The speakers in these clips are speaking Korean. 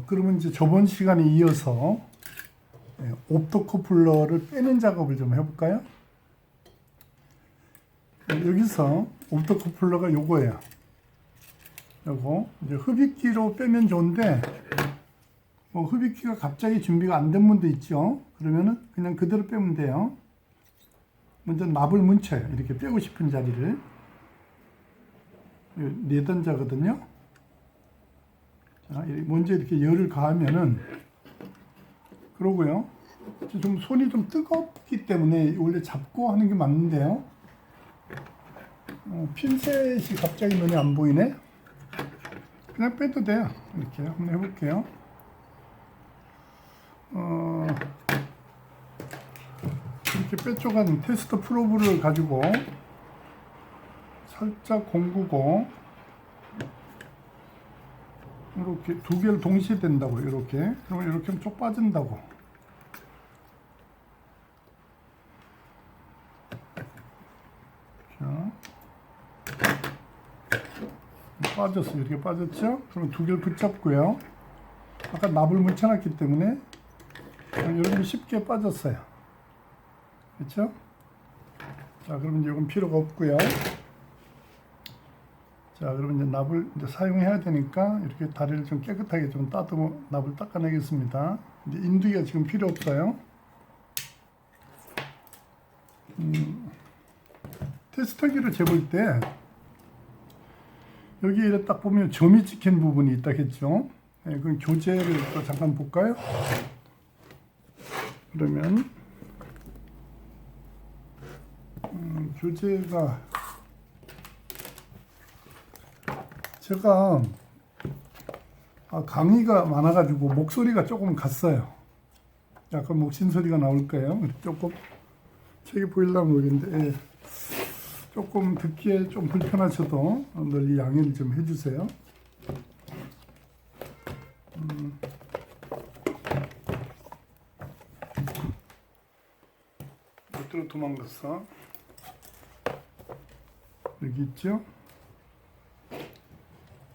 그러면 이제 저번 시간에 이어서 옵토커플러를 빼는 작업을 좀 해볼까요? 여기서 옵토커플러가 요거예요. 요거 이제 흡입기로 빼면 좋은데 흡입기가 갑자기 준비가 안 된 분도 있죠. 그러면은 그냥 그대로 빼면 돼요. 먼저 납을 뭉쳐요. 이렇게 빼고 싶은 자리를. 내던자거든요. 자, 먼저 이렇게 열을 가하면은 그러고요. 좀 손이 좀 뜨겁기 때문에 원래 잡고 하는 게 맞는데요. 핀셋이 갑자기 눈에 안 보이네. 그냥 빼도 돼요. 이렇게 한번 해볼게요. 이렇게 빼쪽한 테스트 프로브를 가지고 살짝 공구고 이렇게 두 개를 동시에 댄다고 이렇게. 그러면 이렇게 하면 쭉 빠진다고. 자, 빠졌어요. 이렇게 빠졌죠? 그럼 두 개를 붙잡고요. 아까 납을 묻혀놨기 때문에 이렇게 쉽게 빠졌어요. 그렇죠? 자, 그러면 이제 이건 필요가 없고요. 자, 그러면 이제 납을 이제 사용해야 되니까 이렇게 다리를 좀 깨끗하게 좀 따듬어 납을 닦아내겠습니다. 이제 인두기가 지금 필요 없어요. 테스터기를 재볼 때 여기에 딱 보면 점이 찍힌 부분이 있다겠죠. 네, 그럼 교재를 또 잠깐 볼까요? 그러면 교재가 제가 강의가 많아가지고 목소리가 조금 갔어요. 약간 목신 소리가 나올 거예요. 조금 책이 보이려면 모르겠는데 조금 듣기에 좀 불편하셔도 널리 양해를 좀 해주세요. 어디로 도망갔어? 여기 있죠?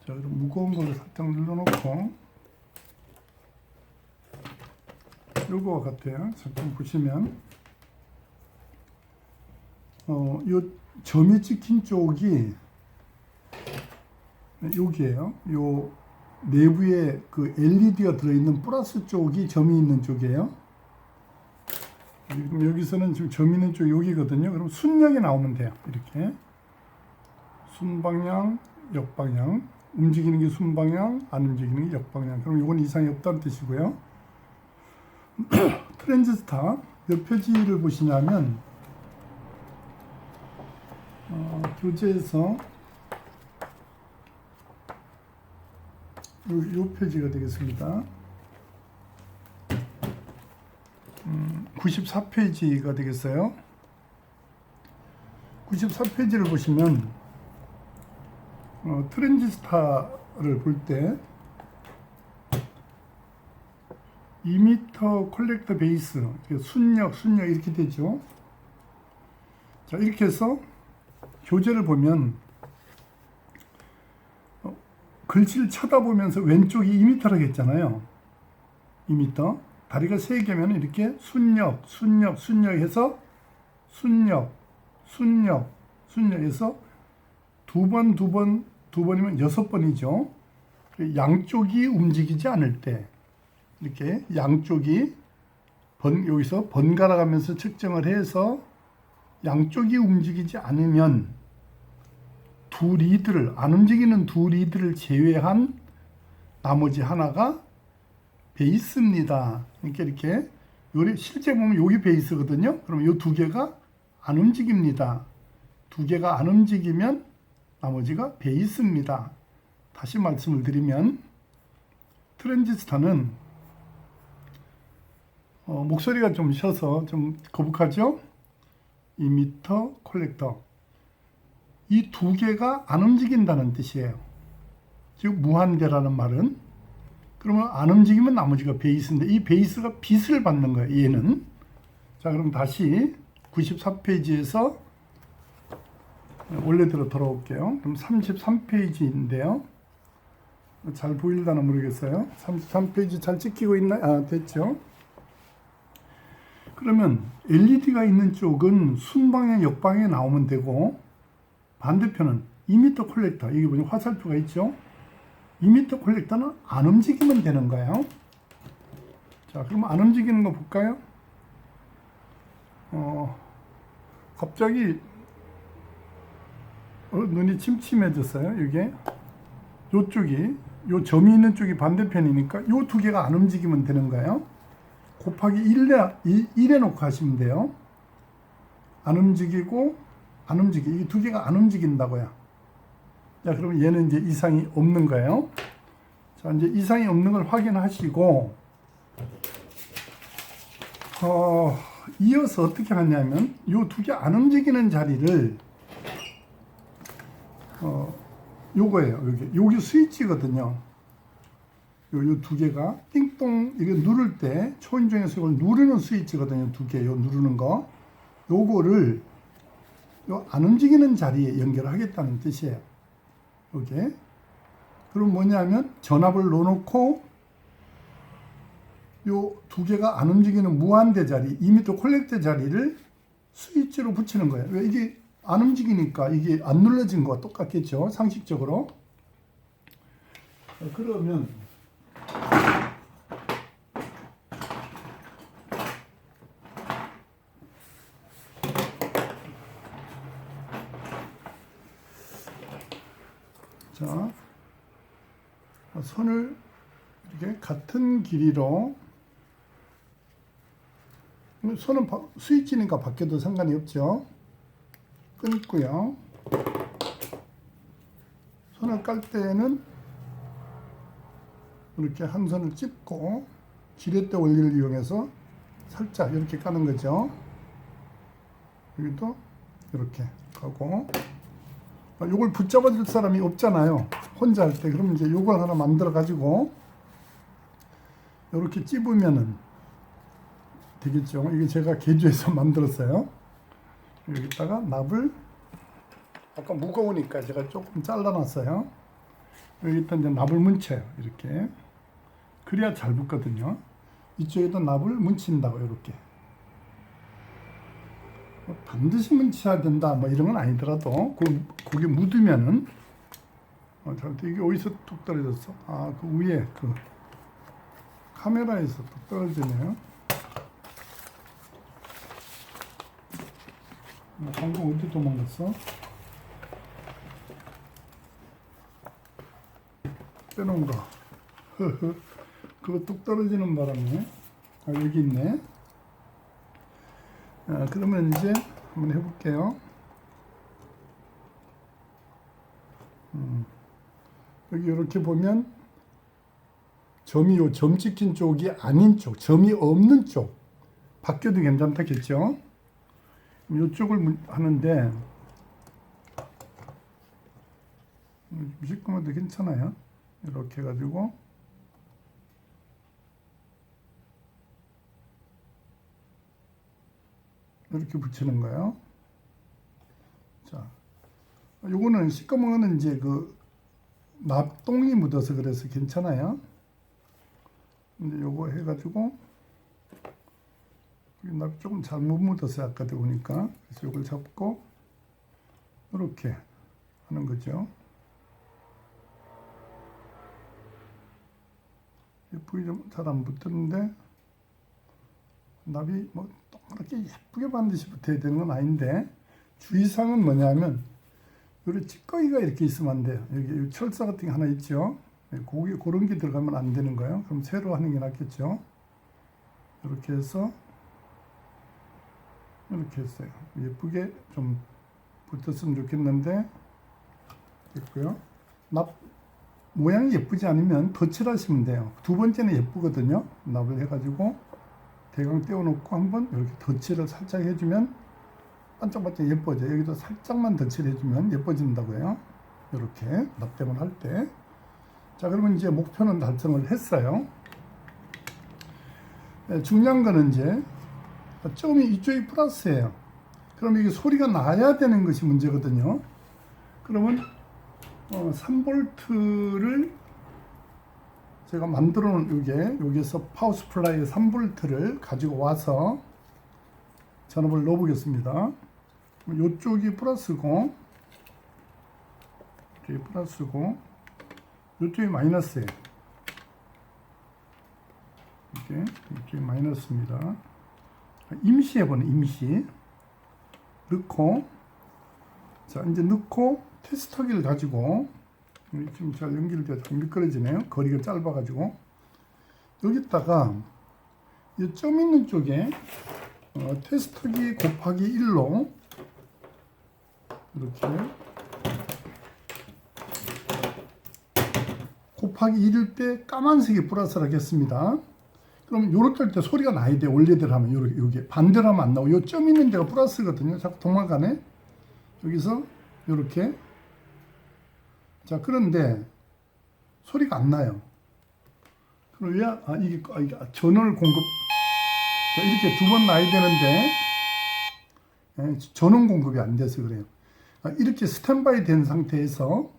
자, 그럼 무거운 걸로 살짝 눌러놓고 요거 같아요. 잠깐 보시면 요 점이 찍힌 쪽이 여기에요. 요 내부에 그 LED가 들어있는 플러스 쪽이 점이 있는 쪽이에요. 그럼 여기서는 지금 점 있는 쪽 여기거든요. 그럼 순역이 나오면 돼요. 이렇게 순방향, 역방향. 움직이는 게 순방향, 안 움직이는 게 역방향. 그럼 이건 이상이 없다는 뜻이고요. 트랜지스터 몇 페이지를 보시냐면 교재에서 요 페이지가 되겠습니다. 94페이지가 되겠어요. 94페이지를 보시면 트랜지스터를 볼 때 이미터 콜렉터 베이스 순역 이렇게 되죠. 자, 이렇게 해서 교재를 보면 글씨를 쳐다보면서 왼쪽이 2m라고 했잖아요. 2m. 다리가 3개면 이렇게 순역 해서 순역 해서 두 번이면 6번이죠. 양쪽이 움직이지 않을 때 이렇게 양쪽이 여기서 번갈아 가면서 측정을 해서 양쪽이 움직이지 않으면 안 움직이는 두 리드를 제외한 나머지 하나가 베이스입니다. 그러니까 이렇게 실제 보면 여기 베이스거든요. 그럼 이 두 개가 안 움직입니다. 두 개가 안 움직이면 나머지가 베이스입니다. 다시 말씀을 드리면 트랜지스터는 목소리가 좀 쉬어서 좀 거북하죠? 이미터, 콜렉터. 이 두 개가 안 움직인다는 뜻이에요. 즉 무한대라는 말은. 그러면 안 움직이면 나머지가 베이스인데 이 베이스가 빛을 받는 거예요. 얘는. 자, 그럼 다시 94페이지에서 원래대로 돌아올게요. 그럼 33페이지인데요. 잘 보일려나 모르겠어요. 33페이지 잘 찍히고 있나요? 아, 됐죠. 그러면 LED가 있는 쪽은 순방향 역방향에 나오면 되고, 반대편은 이미터 콜렉터, 여기 보면 화살표가 있죠. 이미터 콜렉터는 안 움직이면 되는 거예요. 자, 그럼 안 움직이는 거 볼까요? 갑자기 눈이 침침해졌어요. 이게 요쪽이, 요 점이 있는 쪽이 반대편이니까 요 두 개가 안 움직이면 되는 거예요. 곱하기 1에 놓고 하시면 돼요. 안 움직이고 안 움직이, 이 두 개가 안 움직인다고요. 자, 그러면 얘는 이제 이상이 없는 거예요. 자, 이제 이상이 없는 걸 확인하시고, 이어서 어떻게 하냐면, 요 두 개 안 움직이는 자리를, 요거예요. 여기 스위치거든요. 요 두 개가 띵동, 이거 누를 때, 초인종에서 이걸 누르는 스위치거든요. 두 개, 요 누르는 거. 요거를, 요 안 움직이는 자리에 연결하겠다는 뜻이에요. 요게. 그럼 뭐냐면, 전압을 넣어놓고, 요 두 개가 안 움직이는 무한대 자리, 이미터 콜렉터 자리를 스위치로 붙이는 거예요. 왜 이게 안 움직이니까 이게 안 눌러진 거와 똑같겠죠, 상식적으로. 그러면 자, 선을 이렇게 같은 길이로, 선은 스위치니까 바뀌어도 상관이 없죠. 끊고요. 선을 깔 때는 이렇게 한 선을 찝고 지렛대 원리를 이용해서 살짝 이렇게 까는 거죠. 여기도 이렇게 가고, 요걸 붙잡아 줄 사람이 없잖아요, 혼자 할 때. 그러면 이제 요걸 하나 만들어 가지고 이렇게 찝으면은 되겠죠. 이게 제가 개조해서 만들었어요. 여기다가 납을, 아까 무거우니까 제가 조금 잘라놨어요. 여기다 이제 납을 뭉쳐요. 이렇게. 그래야 잘 붙거든요. 이쪽에도 납을 뭉친다고, 이렇게. 반드시 뭉쳐야 된다, 뭐 이런 건 아니더라도, 거기 묻으면은, 이게 어디서 뚝 떨어졌어? 아, 그 위에, 카메라에서 뚝 떨어지네요. 방금 어디 도망갔어? 빼놓은 거. 그거 뚝 떨어지는 바람에. 여기 있네. 그러면 이제 한번 해볼게요. 여기 이렇게 보면 점이 점 찍힌 쪽이 아닌 쪽, 점이 없는 쪽 바뀌어도 괜찮다겠죠? 이쪽을 하는데 시커먼도 괜찮아요. 이렇게 해가지고 이렇게 붙이는 거예요. 자, 요거는 시꺼먼 거는 이제 납똥이 묻어서 그래서 괜찮아요. 근데 요거 해가지고 납이 조금 잘못 묻어서 아까도 보니까, 그래서 요걸 잡고 이렇게 하는 거죠. 예쁘게 좀 잘 안 붙었는데, 납이 뭐 동그랗게 예쁘게 반드시 붙어야 되는 건 아닌데, 주의사항은 뭐냐면 요리 찌꺼기가 이렇게 있으면 안 돼요. 여기 철사 같은 게 하나 있죠. 그런 게 들어가면 안 되는 거예요. 그럼 새로 하는 게 낫겠죠. 이렇게 해서 이렇게 했어요. 예쁘게 좀 붙었으면 좋겠는데, 됐고요. 납 모양이 예쁘지 않으면 덧칠하시면 돼요. 두 번째는 예쁘거든요. 납을 해가지고 대강 떼어놓고 한번 이렇게 덧칠을 살짝 해주면 반짝반짝 예뻐져요. 여기도 살짝만 덧칠해주면 예뻐진다고요. 이렇게 납땜을 할 때. 자, 그러면 이제 목표는 달성을 했어요. 중요한 거는 이제 점이 이쪽이 플러스예요. 그럼 이게 소리가 나야 되는 것이 문제거든요. 그러면 3볼트를 제가 만들어 놓은 여기에서 파워 스플라이 3V를 가지고 와서 전압을 넣어 보겠습니다. 이쪽이 플러스고, 이쪽이 플러스고, 이쪽이 마이너스예요. 이쪽이 마이너스입니다. 임시 해보는 임시. 넣고, 자, 이제 넣고 테스터기를 가지고, 지금 잘 연결되어 좀 미끄러지네요. 거리가 짧아가지고. 여기다가 이 점 있는 쪽에 테스터기 곱하기 1로 이렇게 곱하기 1일 때 까만색이 플러스를 하겠습니다. 그럼 요렇게 할 때 소리가 나야 돼요. 원래대로 하면 요게 반대로 하면 안 나오고 요 점 있는 데가 플러스거든요. 자꾸 도망가네. 여기서 요렇게. 자, 그런데 소리가 안 나요. 그럼 왜? 이게 전원을 공급. 자, 이렇게 두 번 나야 되는데 전원 공급이 안 돼서 그래요. 이렇게 스탠바이 된 상태에서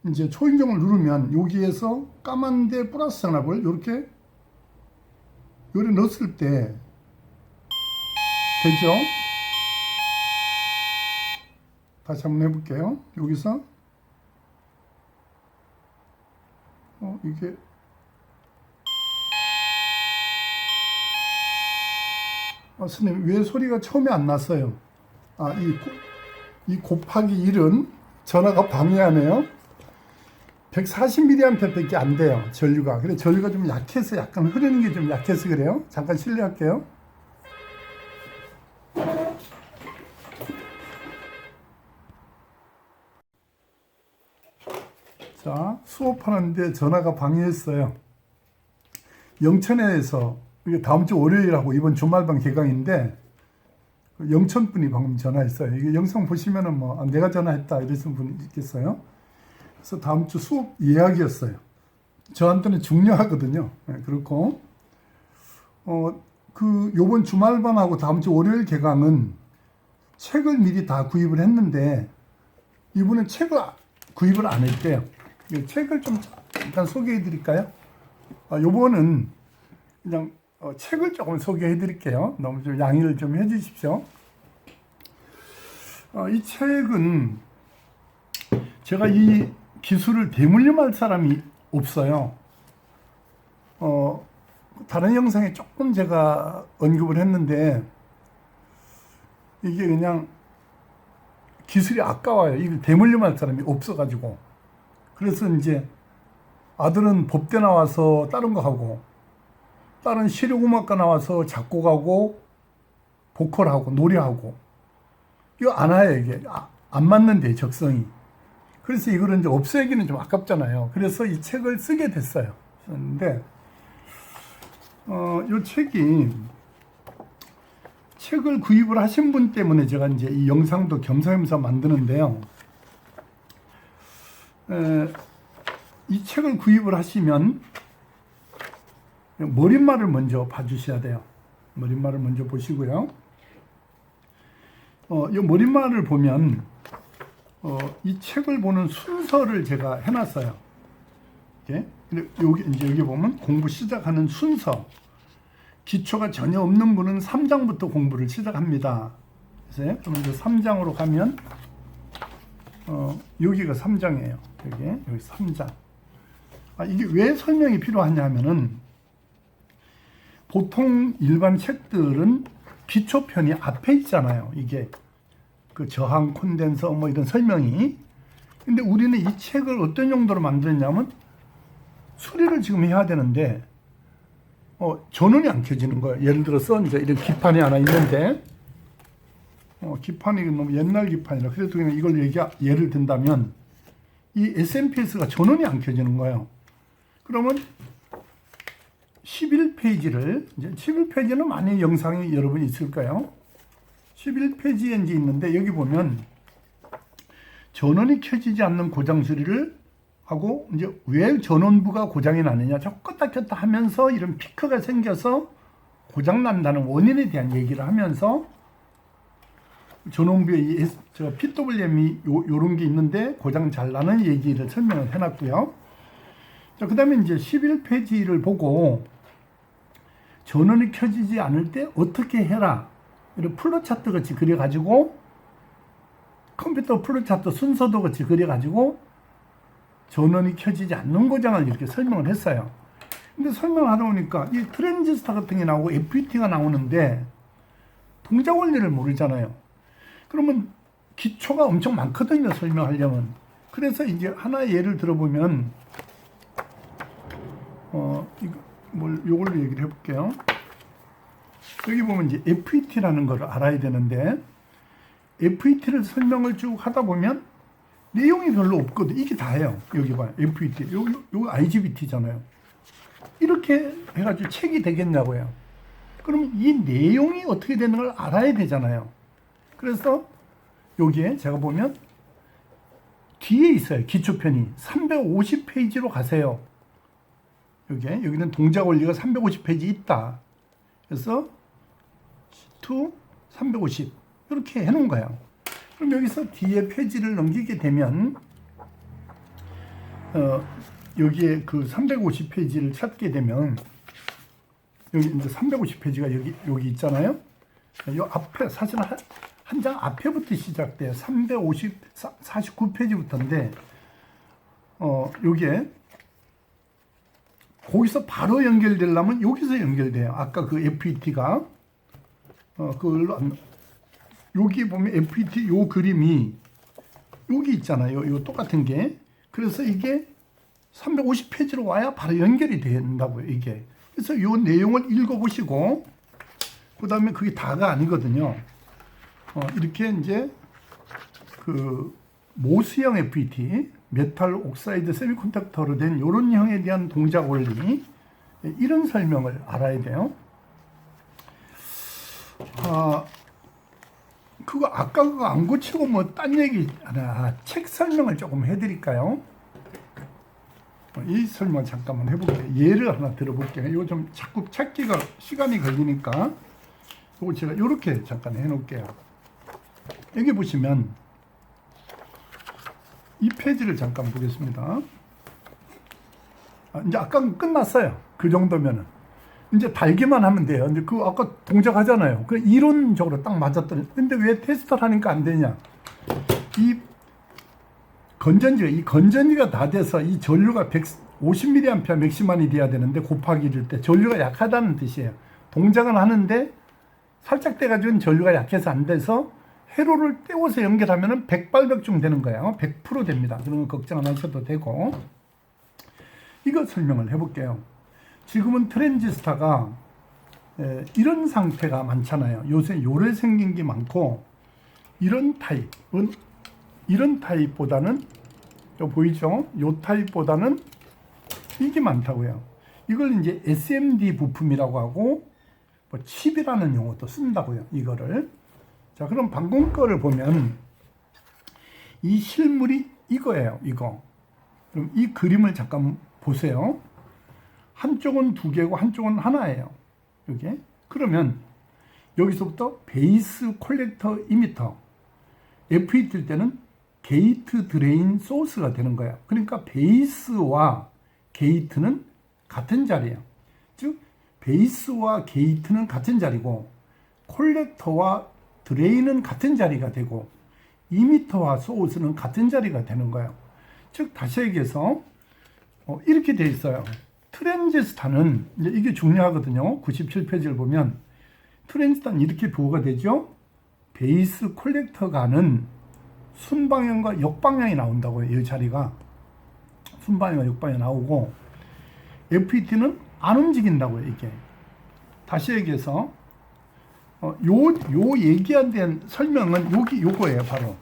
이제 초인종을 누르면 여기에서 까만데 플러스 전압을 이렇게 요래 넣었을 때 되죠? 다시 한번 해볼게요. 여기서 이게 선생님 왜 소리가 처음에 안 났어요? 이 곱하기 1은 전화가 방해하네요. 140mA 밖에 안 돼요. 전류가. 그래 전류가 좀 약해서 약간 흐르는 게 좀 약해서 그래요. 잠깐 실례할게요. 자, 수업하는데 전화가 방해했어요. 영천에서 이게 다음 주 월요일하고 이번 주말반 개강인데 영천 분이 방금 전화했어요. 이게 영상 보시면은 내가 전화했다 이러신 분이 있겠어요. 그래서 다음 주 수업 예약이었어요. 저한테는 중요하거든요. 네, 그렇고 요번 주말반하고 다음 주 월요일 개강은 책을 미리 다 구입을 했는데 이분은 책을 구입을 안 했대요. 책을 좀 잠깐 소개해 드릴까요? 요번은 그냥 책을 조금 소개해 드릴게요. 너무 좀 양해를 좀 해 주십시오. 이 책은 제가 이 기술을 대물림할 사람이 없어요. 다른 영상에 조금 제가 언급을 했는데 이게 그냥 기술이 아까워요. 이걸 대물림할 사람이 없어가지고. 그래서 이제 아들은 법대 나와서 다른 거 하고, 딸은 실용음악과 나와서 작곡하고, 보컬하고, 노래하고. 이거 안 와요, 이게. 안 맞는데, 적성이. 그래서 이거를 이제 없애기는 좀 아깝잖아요. 그래서 이 책을 쓰게 됐어요. 근데, 이 책을 구입을 하신 분 때문에 제가 이제 이 영상도 겸사겸사 만드는데요. 이 책을 구입을 하시면 머릿말을 먼저 봐주셔야 돼요. 머릿말을 먼저 보시고요. 이 머릿말을 보면 이 책을 보는 순서를 제가 해놨어요. 근데 여기 보면 공부 시작하는 순서. 기초가 전혀 없는 분은 3장부터 공부를 시작합니다. 그래서 그럼 이제 3장으로 가면 여기가 3장이에요. 여기 3장. 이게 왜 설명이 필요하냐면은 보통 일반 책들은 기초편이 앞에 있잖아요. 이게 그 저항 콘덴서 이런 설명이. 근데 우리는 이 책을 어떤 용도로 만들었냐면 수리를 지금 해야 되는데 전원이 안 켜지는 거예요. 예를 들어서 이제 이런 기판이 하나 있는데 기판이 너무 옛날 기판이라 그래도 그냥 이걸 예를 든다면 이 SMPS가 전원이 안 켜지는 거예요. 그러면 11페이지를 이제 11페이지는 많이 영상이 여러분 있을까요? 11페이지에 이제 있는데 여기 보면 전원이 켜지지 않는 고장 수리를 하고 이제 왜 전원부가 고장이 나느냐 자꾸 껐다 켰다 하면서 이런 피크가 생겨서 고장 난다는 원인에 대한 얘기를 하면서 전원부에 PWM이 요런 게 있는데 고장 잘 나는 얘기를 설명을 해놨고요. 자, 그 다음에 이제 11페이지를 보고 전원이 켜지지 않을 때 어떻게 해라. 이런 플로차트 같이 그려가지고 컴퓨터 플로차트 순서도 같이 그려가지고 전원이 켜지지 않는 고장을 이렇게 설명을 했어요. 근데 설명을 하다 보니까 이 트랜지스터 같은 게 나오고 FET가 나오는데 동작 원리를 모르잖아요. 그러면 기초가 엄청 많거든요, 설명하려면. 그래서 이제 하나의 예를 들어보면 요걸로 얘기를 해볼게요. 여기 보면 이제 FET라는 걸 알아야 되는데 FET를 설명을 쭉 하다 보면 내용이 별로 없거든. 이게 다예요. 여기 봐요. FET. 요거 IGBT잖아요. 이렇게 해가지고 책이 되겠냐고요. 그러면 이 내용이 어떻게 되는 걸 알아야 되잖아요. 그래서 여기에 제가 보면 뒤에 있어요. 기초편이 350페이지로 가세요. 여기는 동작 원리가 350페이지 있다. 그래서 to 350 이렇게 해놓은 거예요. 그럼 여기서 뒤에 페이지를 넘기게 되면 여기에 그 350페이지를 찾게 되면 여기 이제 350페이지가 여기 있잖아요. 이 앞에 사실 한 장 앞에부터 시작돼요. 49페이지부터인데 요게 거기서 바로 연결되려면 여기서 연결돼요. 아까 그 FET가 그걸로 여기 보면 FET 요 그림이 여기 있잖아요. 요 똑같은 게. 그래서 이게 350페이지로 와야 바로 연결이 된다고요. 이게. 그래서 요 내용을 읽어보시고 그 다음에 그게 다가 아니거든요. 이렇게 이제 그 모스형 FET, 메탈 옥사이드 세미컨덕터로 된 이런 형에 대한 동작 원리, 이런 설명을 알아야 돼요. 그거 아까 그거 안 고치고 뭐 딴 얘기 하나 책 설명을 조금 해드릴까요? 이 설명 잠깐만 해볼게요. 예를 하나 들어볼게요. 이거 좀 자꾸 찾기가 시간이 걸리니까 이거 제가 이렇게 잠깐 해놓을게요. 여기 보시면 이 페이지를 잠깐 보겠습니다. 이제 아까 끝났어요. 그 정도면은 이제 달기만 하면 돼요. 근데 그 아까 동작하잖아요. 그 이론적으로 딱 맞았더니 근데 왜 테스트를 하니까 안 되냐? 이 건전지가 다 돼서 이 전류가 150mA 맥시멈이 돼야 되는데 곱하기 일 때 전류가 약하다는 뜻이에요. 동작은 하는데 살짝 돼가지고 전류가 약해서 안 돼서 회로를 떼워서 연결하면 100발백중 되는 거예요. 100% 됩니다. 그런 거 걱정 안 하셔도 되고. 이거 설명을 해볼게요. 지금은 트랜지스터가 이런 상태가 많잖아요. 요새 요래 생긴 게 많고 이런 타입보다는 보이죠? 요 타입보다는 이게 많다고요. 이걸 이제 SMD 부품이라고 하고 뭐 칩이라는 용어도 쓴다고요. 이거를. 자, 그럼 방금 거를 보면 이 실물이 이거예요. 이거. 그럼 이 그림을 잠깐 보세요. 한쪽은 두 개고 한쪽은 하나예요. 이게. 그러면 여기서부터 베이스 콜렉터 이미터 FET일 때는 게이트 드레인 소스가 되는 거예요. 그러니까 베이스와 게이트는 같은 자리예요. 즉 베이스와 게이트는 같은 자리고 콜렉터와 드레인은 같은 자리가 되고 이미터와 소스는 같은 자리가 되는 거예요. 즉 다시 얘기해서 이렇게 돼 있어요. 트랜지스터는 이제 이게 중요하거든요. 97페이지를 보면 트랜지스터는 이렇게 부호가 되죠. 베이스 콜렉터가는 순방향과 역방향이 나온다고요. 이 자리가 순방향과 역방향이 나오고 FET는 안 움직인다고요. 이게 다시 얘기해서 요 얘기한 대한 설명은 요거예요. 바로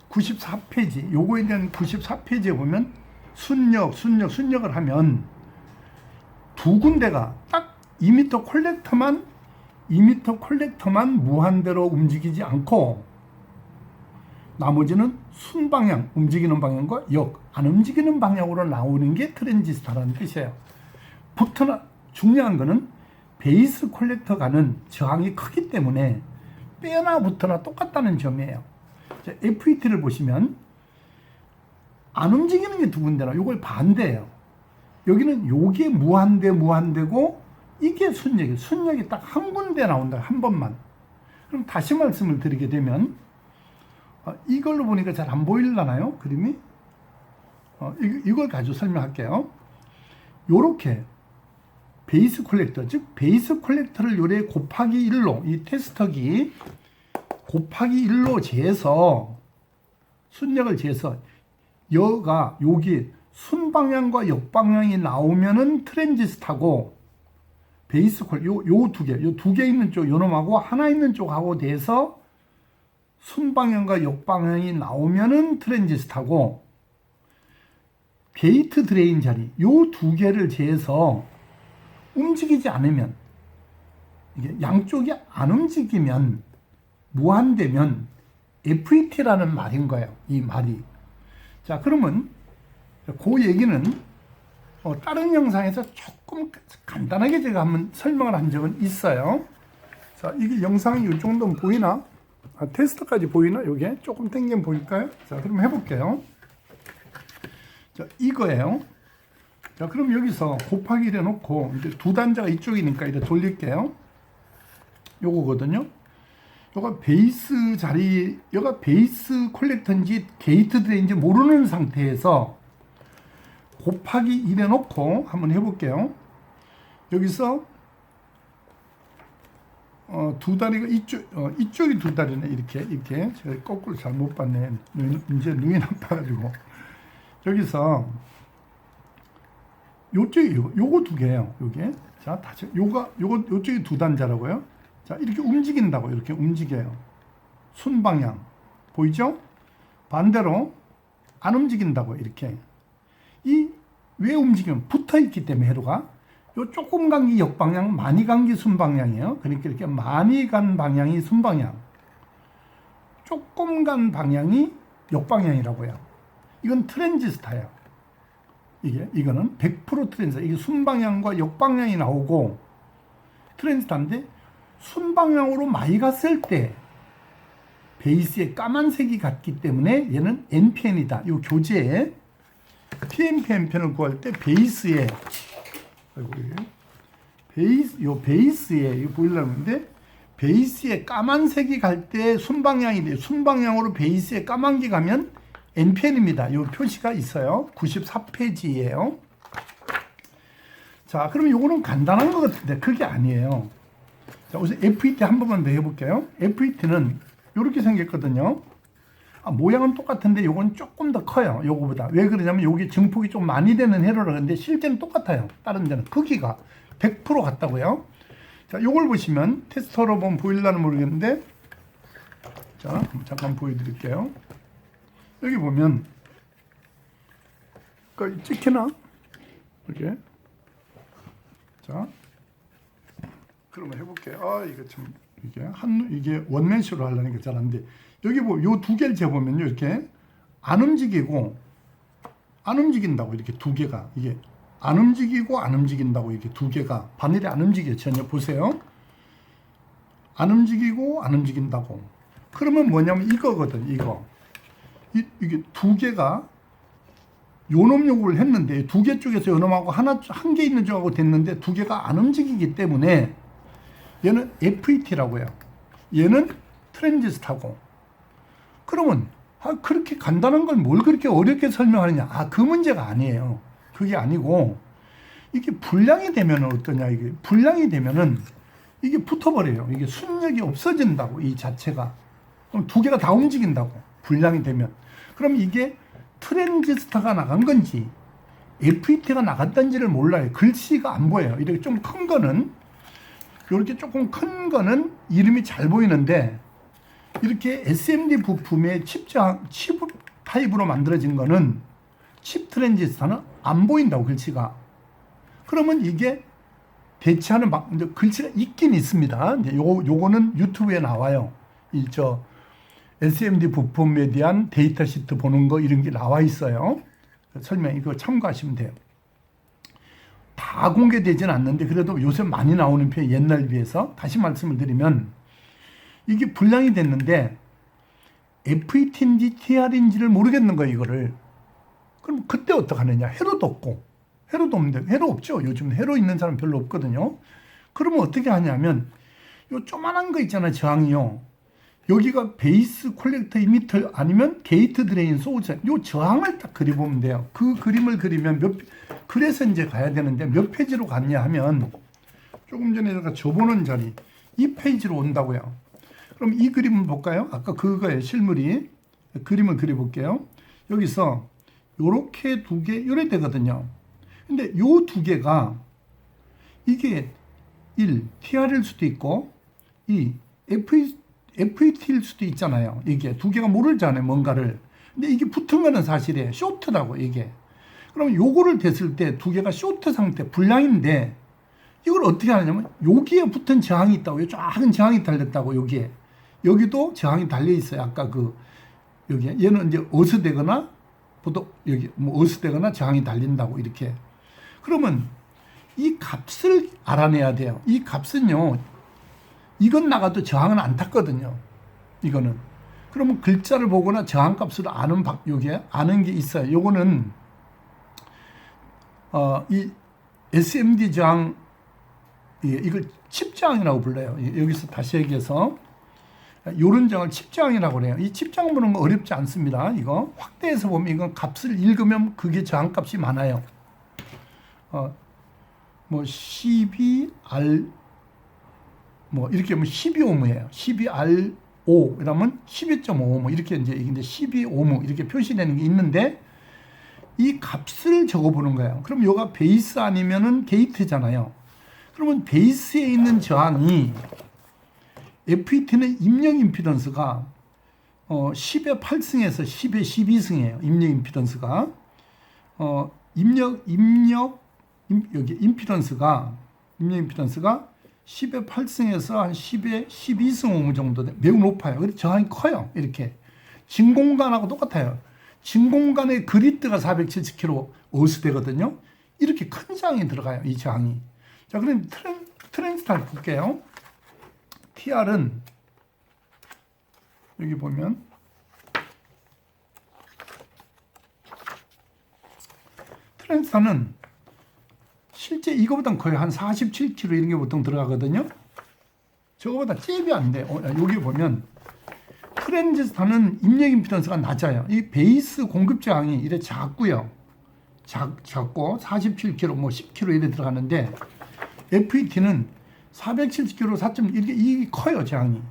94페이지 요거에 대한 94페이지에 보면 순역을 하면 두 군데가 딱 2m 콜렉터만 무한대로 움직이지 않고 나머지는 순방향 움직이는 방향과 안 움직이는 방향으로 나오는 게 트랜지스터라는 뜻이에요. 붙으나 중요한 거는 베이스 콜렉터가는 저항이 크기 때문에 빼나 붙으나 똑같다는 점이에요. 자, FET를 보시면 안 움직이는 게 두 군데라 이걸 반대예요. 여기는 요게 무한대고 이게 순역이 딱 한 군데 나온다. 한 번만. 그럼 다시 말씀을 드리게 되면 이걸로 보니까 잘 안 보이려나요? 그림이? 이걸 가지고 설명할게요. 요렇게 베이스 콜렉터, 즉 베이스 콜렉터를 요래 곱하기 1로 이 테스터기 곱하기 1로 재서 순역을 재서 여기 순방향과 역방향이 나오면은 트랜지스타고 베이스 콜 요 두 개 있는 쪽 요놈하고 하나 있는 쪽하고 돼서 순방향과 역방향이 나오면은 트랜지스타고 게이트 드레인 자리 요 두 개를 재서 움직이지 않으면 이게 양쪽이 안 움직이면 무한되면 FET라는 말인 거예요. 이 말이. 자, 그러면 그 얘기는 다른 영상에서 조금 간단하게 제가 한번 설명을 한 적은 있어요. 자, 이게 영상이 이 정도는 보이나? 테스트까지 보이나? 요게 조금 당기면 보일까요? 자, 그럼 해볼게요. 자, 이거예요. 자, 그럼 여기서 곱하기 1 해놓고 이제 두 단자가 이쪽이니까 이제 돌릴게요. 요거거든요. 요가 베이스 자리, 요가 베이스 콜렉터인지 게이트 드레인지 모르는 상태에서 곱하기 1 해놓고 한번 해볼게요. 여기서 두 다리가 이쪽이 두 다리네. 이렇게 제가 거꾸로 잘못 봤네. 이제 눈이 나빠가지고 여기서 요쪽이 요거 두 개예요. 요게 자 다시 요쪽이 두 단자라고요. 자 이렇게 움직인다고 이렇게 움직여요. 순방향 보이죠? 반대로 안 움직인다고 이렇게 왜 움직이면 붙어 있기 때문에 회로가 요 조금 간 게 역방향, 많이 간 게 순방향이에요. 그러니까 이렇게 많이 간 방향이 순방향, 조금 간 방향이 역방향이라고요. 이건 트랜지스타예요. 이거는 100% 트랜지스타. 이게 순방향과 역방향이 나오고 트랜지스타인데 순방향으로 많이 갔을 때 베이스에 까만색이 갔기 때문에 얘는 NPN이다. 이 교재에 PNP, NPN을 구할 때 베이스에 베이스에 이거 보이려고 하는데 베이스에 까만색이 갈 때 순방향이 돼요. 순방향으로 베이스에 까만 게 가면 NPN입니다. 이 표시가 있어요. 94페이지예요. 자, 그러면 요거는 간단한 것 같은데 그게 아니에요. 자, 우선 FET 한 번만 더 해볼게요. FET는 이렇게 생겼거든요. 모양은 똑같은데 요건 조금 더 커요. 요거보다. 왜 그러냐면 여기 증폭이 좀 많이 되는 회로라 그러는데 실제는 똑같아요. 다른 데는 크기가 100% 같다고요. 자, 요걸 보시면 테스터로 보면 보일라는 모르겠는데 자, 잠깐 보여드릴게요. 여기 보면 그러니까 찍히나? 이렇게 자, 그러면 해볼게요. 이거 참 이게 원맨쇼로 하려니까 잘 안 돼. 여기 요 두 개를 재보면요, 이렇게 안 움직이고 안 움직인다고 이렇게 두 개가 이게 안 움직이고 안 움직인다고 이렇게 두 개가 바늘이 안 움직여요. 전혀 보세요. 안 움직이고 안 움직인다고. 그러면 뭐냐면 이거거든. 이게 두 개가 요놈 요구를 했는데 두 개 쪽에서 요놈하고 한 개 있는 쪽하고 됐는데 두 개가 안 움직이기 때문에 얘는 FET라고 해요. 얘는 트랜지스타고. 그러면 그렇게 간단한 걸 뭘 그렇게 어렵게 설명하느냐? 그 문제가 아니에요. 그게 아니고 이게 불량이 되면 어떠냐? 이게 불량이 되면은 이게 붙어버려요. 이게 순력이 없어진다고 이 자체가. 그럼 두 개가 다 움직인다고 불량이 되면. 그럼 이게 트랜지스타가 나간 건지 FET가 나갔던지를 몰라요. 글씨가 안 보여요. 이렇게 좀 큰 거는 이렇게 조금 큰 거는 이름이 잘 보이는데 이렇게 SMD 부품의 칩 타입으로 만들어진 거는 칩 트랜지스터는 안 보인다고 글씨가. 그러면 이게 대체하는 글씨가 있긴 있습니다. 요거는 유튜브에 나와요. SMD 부품에 대한 데이터 시트 보는 거 이런 게 나와 있어요. 설명 이거 참고하시면 돼요. 다 공개되지는 않는데 그래도 요새 많이 나오는 편 옛날 비해서 다시 말씀을 드리면 이게 불량이 됐는데 FET인지 TR인지를 모르겠는 거예요. 이거를. 그럼 그때 어떡하느냐. 회로도 없고 회로도 없는데, 회로 없죠. 요즘 회로 있는 사람 별로 없거든요. 그러면 어떻게 하냐면 요 조만한 거 있잖아요. 저항이요. 여기가 베이스 콜렉터 이미터 아니면 게이트 드레인 소urce 요 저항을 딱 그려보면 돼요. 그 그림을 그리면 그래서 이제 가야 되는데 몇 페이지로 갔냐 하면 조금 전에 제가 줘보는 자리 이 페이지로 온다고요. 그럼 이 그림을 볼까요? 아까 그거예요. 실물이. 그림을 그려볼게요. 여기서 요렇게 두 개 요래 되거든요. 근데 요 두 개가 이게 1, TR일 수도 있고 2, FET일 수도 있잖아요. 이게 두 개가 모르잖아요. 뭔가를. 근데 이게 붙은 거는 사실이에요. 쇼트라고 이게. 그럼 요거를 댔을 때 두 개가 쇼트 상태, 불량인데 이걸 어떻게 하냐면 여기에 붙은 저항이 있다고. 작은 저항이 달렸다고 여기에. 여기도 저항이 달려 있어요. 아까 그 여기에. 얘는 이제 어스되거나 보통 여기 뭐 어스되거나 저항이 달린다고 이렇게. 그러면 이 값을 알아내야 돼요. 이 값은요. 이건 나가도 저항은 안 탔거든요. 이거는. 그러면 글자를 보거나 저항값을 아는 여기에 아는 게 있어요. 요거는 이 SMD 저항 이걸 칩저항이라고 불러요. 여기서 다시 얘기해서 요런 저항을 칩저항이라고 그래요. 이 칩저항 보는 거 어렵지 않습니다. 이거 확대해서 보면 이건 값을 읽으면 그게 저항값이 많아요. 뭐 12R 뭐 이렇게 하면 12오므예요. 12R5 이러면 12.5오므 이렇게 이제 12오므 이렇게 표시되는 게 있는데 이 값을 적어보는 거예요. 그럼 요가 베이스 아니면은 게이트잖아요. 그러면 베이스에 있는 저항이 FET는 입력 임피던스가 10의 8승에서 10의 12승이에요. 입력 임피던스가 여기 임피던스가 입력 임피던스가 10의 8승에서 한 10의 12승 오무 정도 매우 높아요. 그래서 저항이 커요. 이렇게 진공관하고 똑같아요. 진공관의 그리드가 470kV 어스되거든요. 이렇게 큰 저항이 들어가요. 이 저항이. 자, 그럼 트랜지스터를 볼게요. TR은 여기 보면 트랜지스터는 실제 이거보다 거의 한 47kg 이런 게 보통 들어가거든요. 저거보다 잽이 안 돼. 여기 보면 트랜지스터는 입력 임피던스가 낮아요. 이 베이스 공급 저항이 이래 작고요. 작고 47kg, 뭐 10kg 이래 들어가는데 FET는 470kg, 4.1 이게 커요 저항이.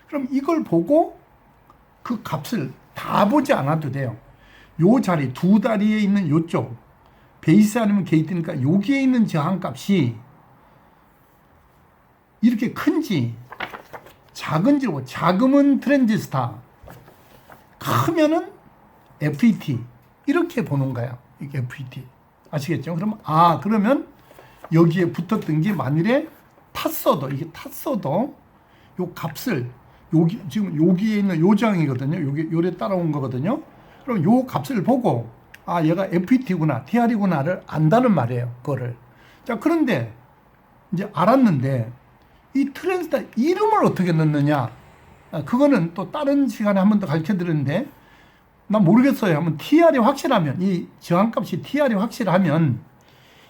그럼 이걸 보고 그 값을 다 보지 않아도 돼요. 요 자리 두 다리에 있는 요쪽 베이스 아니면 게이트니까 여기에 있는 저항 값이 이렇게 큰지 작은지 작으면 트랜지스터 크면은 FET 이렇게 보는 거야. 이게 FET 아시겠죠? 그러면 여기에 붙었던 게 만일에 이게 탔어도 요 값을 지금 여기에 있는 요 저항이거든요. 요래 따라온 거거든요. 그럼 요 값을 보고 얘가 FET구나, TR이구나를 안다는 말이에요. 그거를. 자, 그런데 이제 알았는데 이 트랜지스터 이름을 어떻게 넣느냐? 그거는 또 다른 시간에 한 번 더 가르쳐 드렸는데 난 모르겠어요. 한번 TR이 확실하면 이 저항값이 TR이 확실하면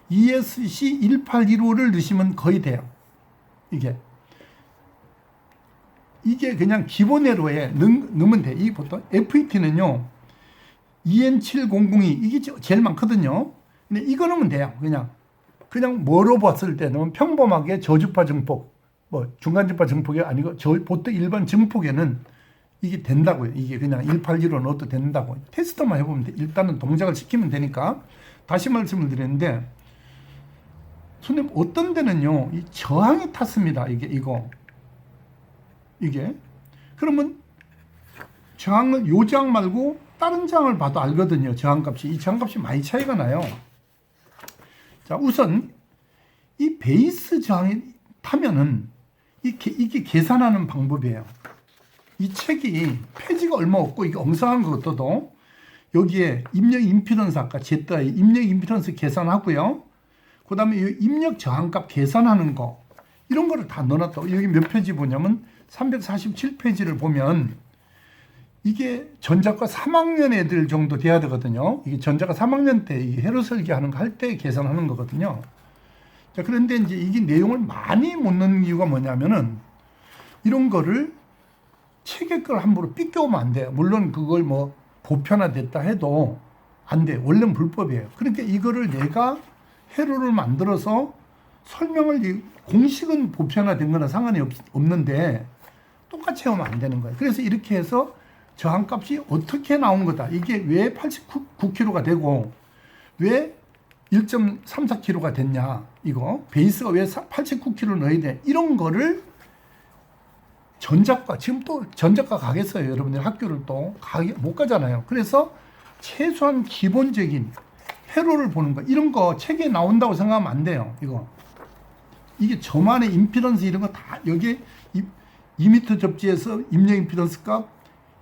ESC1815를 넣으시면 거의 돼요. 이게 그냥 기본 회로에 넣으면 돼. 이 보통 FET는요. EN7002 이게 제일 많거든요. 근데 이거 넣으면 돼요. 그냥 뭐로 봤을 때는 평범하게 저주파 증폭, 뭐 중간주파 증폭이 아니고 보통 일반 증폭에는 이게 된다고요. 이게 그냥 181로 넣어도 된다고. 테스트만 해보면 돼. 일단은 동작을 시키면 되니까. 다시 말씀을 드리는데 손님 어떤 데는요. 이 저항이 탔습니다. 이게 그러면 저항을 요 저항 말고 다른 저항을 봐도 알거든요. 저항값이. 이 저항값이 많이 차이가 나요. 자, 우선 이 베이스 저항이 타면은 이게 계산하는 방법이에요. 이 책이 페이지가 얼마 없고 이게 엉성한 것 같아도 여기에 입력 임피던스 아까 제따의 입력 임피던스 계산하고요. 그 다음에 이 입력 저항값 계산하는 거 이런 거를 다 넣어놨다고. 여기 몇 페이지 보냐면 347페이지를 보면 이게 전작가 3학년 애들 정도 돼야 되거든요. 이게 전작가 3학년 때 이 회로 설계하는 거 할 때 계산하는 거거든요. 자, 그런데 이제 이게 내용을 많이 못 넣는 이유가 뭐냐면은 이런 거를 책의 걸 함부로 삐껴오면 안 돼요. 물론 그걸 뭐 보편화됐다 해도 안 돼. 원래는 불법이에요. 그러니까 이거를 내가 회로를 만들어서 설명을, 공식은 보편화된 거나 상관이 없는데 똑같이 하면 안 되는 거예요. 그래서 이렇게 해서 저항값이 어떻게 나온 거다. 이게 왜 89kg가 되고 왜 1.34kg가 됐냐. 이거 베이스가 왜 89kg 넣어야 돼. 이런 거를 전작가, 지금 또 전작가 가겠어요. 여러분들 학교를 또 못 가잖아요. 그래서 최소한 기본적인 회로를 보는 거, 이런 거 책에 나온다고 생각하면 안 돼요. 이게 저만의 임피던스 이런 거 다 여기에 2m 접지에서 입력 임피던스 값,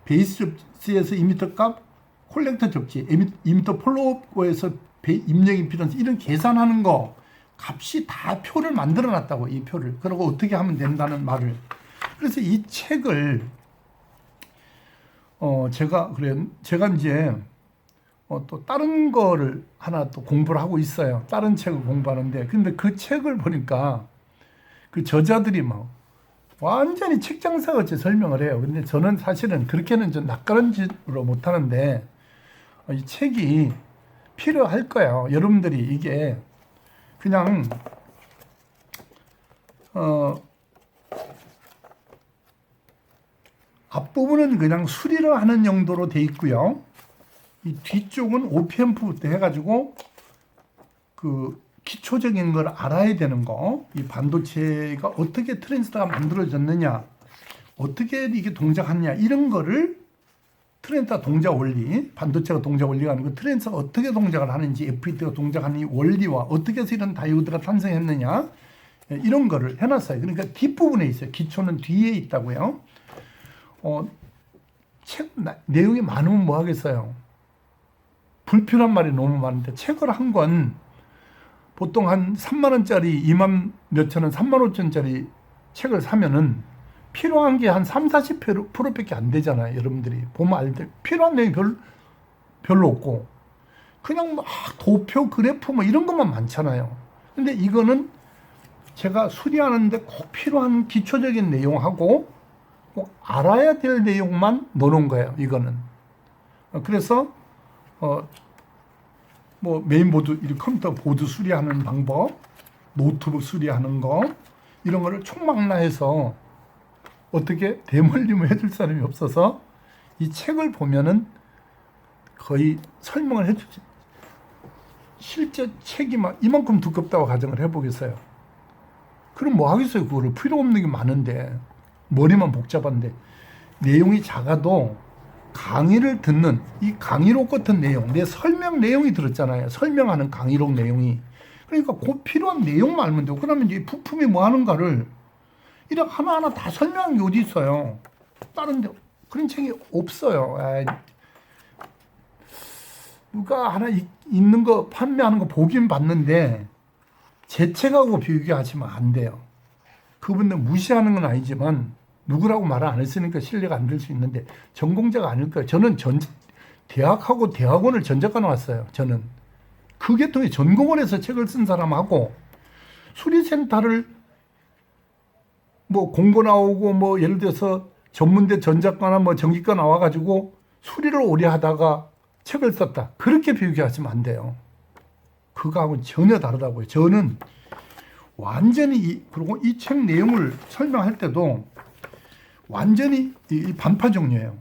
베이스 접지에서 2m 값, 콜렉터 접지 2m 폴로우에서 입력 임피던스 이런 계산하는 거 값이 다 표를 만들어 놨다고. 이 표를. 그리고 어떻게 하면 된다는 말을. 그래서 이 책을 제가 이제 또 다른 거를 하나 또 공부를 하고 있어요. 다른 책을 공부하는데, 근데 그 책을 보니까 그 저자들이 막 완전히 책 장사같이 설명을 해요. 근데 저는 사실은 그렇게는 좀 낯가림질로 못 하는데 이 책이 필요할 거예요. 여러분들이 이게 그냥 앞부분은 그냥 수리를 하는 용도로 돼 있고요. 이 뒤쪽은 OPM프부터 해가지고 그 기초적인 걸 알아야 되는 거, 이 반도체가 어떻게 트랜지스터가 만들어졌느냐, 어떻게 이게 동작하느냐, 이런 거를 트랜지스터 동작 원리, 반도체가 동작 원리가 아니고 트랜지스터가 어떻게 동작을 하는지, FET가 동작하는 이 원리와 어떻게 해서 이런 다이오드가 탄생했느냐, 이런 거를 해놨어요. 그러니까 뒷부분에 있어요. 기초는 뒤에 있다고요. 책 내용이 많으면 뭐 하겠어요. 불필요한 말이 너무 많은데, 책을 한 권 보통 한 3만 원짜리 2만 몇천 원, 3만 5천짜리 책을 사면은 필요한 게 한 3, 40%밖에 안 되잖아요. 여러분들이 보면 알들 필요한 내용이 별로 없고 그냥 막 도표, 그래프 뭐 이런 것만 많잖아요. 근데 이거는 제가 수리하는데 꼭 필요한 기초적인 내용하고 꼭 알아야 될 내용만 넣어놓은 거예요. 이거는. 그래서 뭐 메인보드, 이 컴퓨터 보드 수리하는 방법, 노트북 수리하는 거, 이런 거를 총망라해서 어떻게 대물림을 해줄 사람이 없어서 이 책을 보면은 거의 설명을 해주지. 실제 책이 막 이만큼 두껍다고 가정을 해보겠어요. 그럼 뭐 하겠어요. 그거를 필요 없는 게 많은데, 머리만 복잡한데. 내용이 작아도 강의를 듣는 이 강의록 같은 내용, 내 설명 내용이 들었잖아요. 설명하는 강의록 내용이. 그러니까 그 필요한 내용만 알면 되고, 그러면 이제 부품이 뭐 하는가를 이렇게 하나하나 다 설명한 게 어디 있어요. 다른 데 그런 책이 없어요. 누가 하나 있는 거 판매하는 거 보긴 봤는데 제 책하고 비교하시면 안 돼요. 그분들 무시하는 건 아니지만 누구라고 말을 안 했으니까 신뢰가 안 될 수 있는데 전공자가 아닐 거예요. 저는 대학하고 대학원을 전작가 나왔어요. 저는 그 계통의 전공원에서 책을 쓴 사람하고 수리센터를 뭐 공고 나오고 뭐 예를 들어서 전문대 전작가나 뭐 전기과 나와가지고 수리를 오래 하다가 책을 썼다. 그렇게 비교하시면 안 돼요. 그거하고는 전혀 다르다고요. 저는 완전히 그리고 이 책 내용을 설명할 때도 완전히 이 반파 종류예요.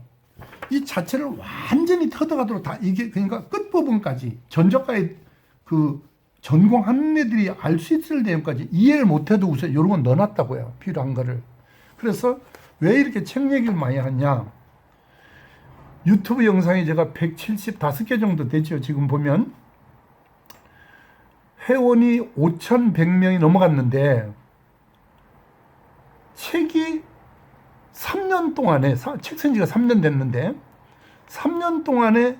이 자체를 완전히 터득하도록 다 이게 그러니까 끝부분까지 전작가의 그 전공하는 애들이 알 수 있을 내용까지 이해를 못해도 우선 이런 건 넣어놨다고요. 필요한 거를. 그래서 왜 이렇게 책 얘기를 많이 하냐. 유튜브 영상이 제가 175개 정도 되죠. 지금 보면 회원이 5,100명이 넘어갔는데 책이 3년 동안에 책 쓴 지가 3년 됐는데 3년 동안에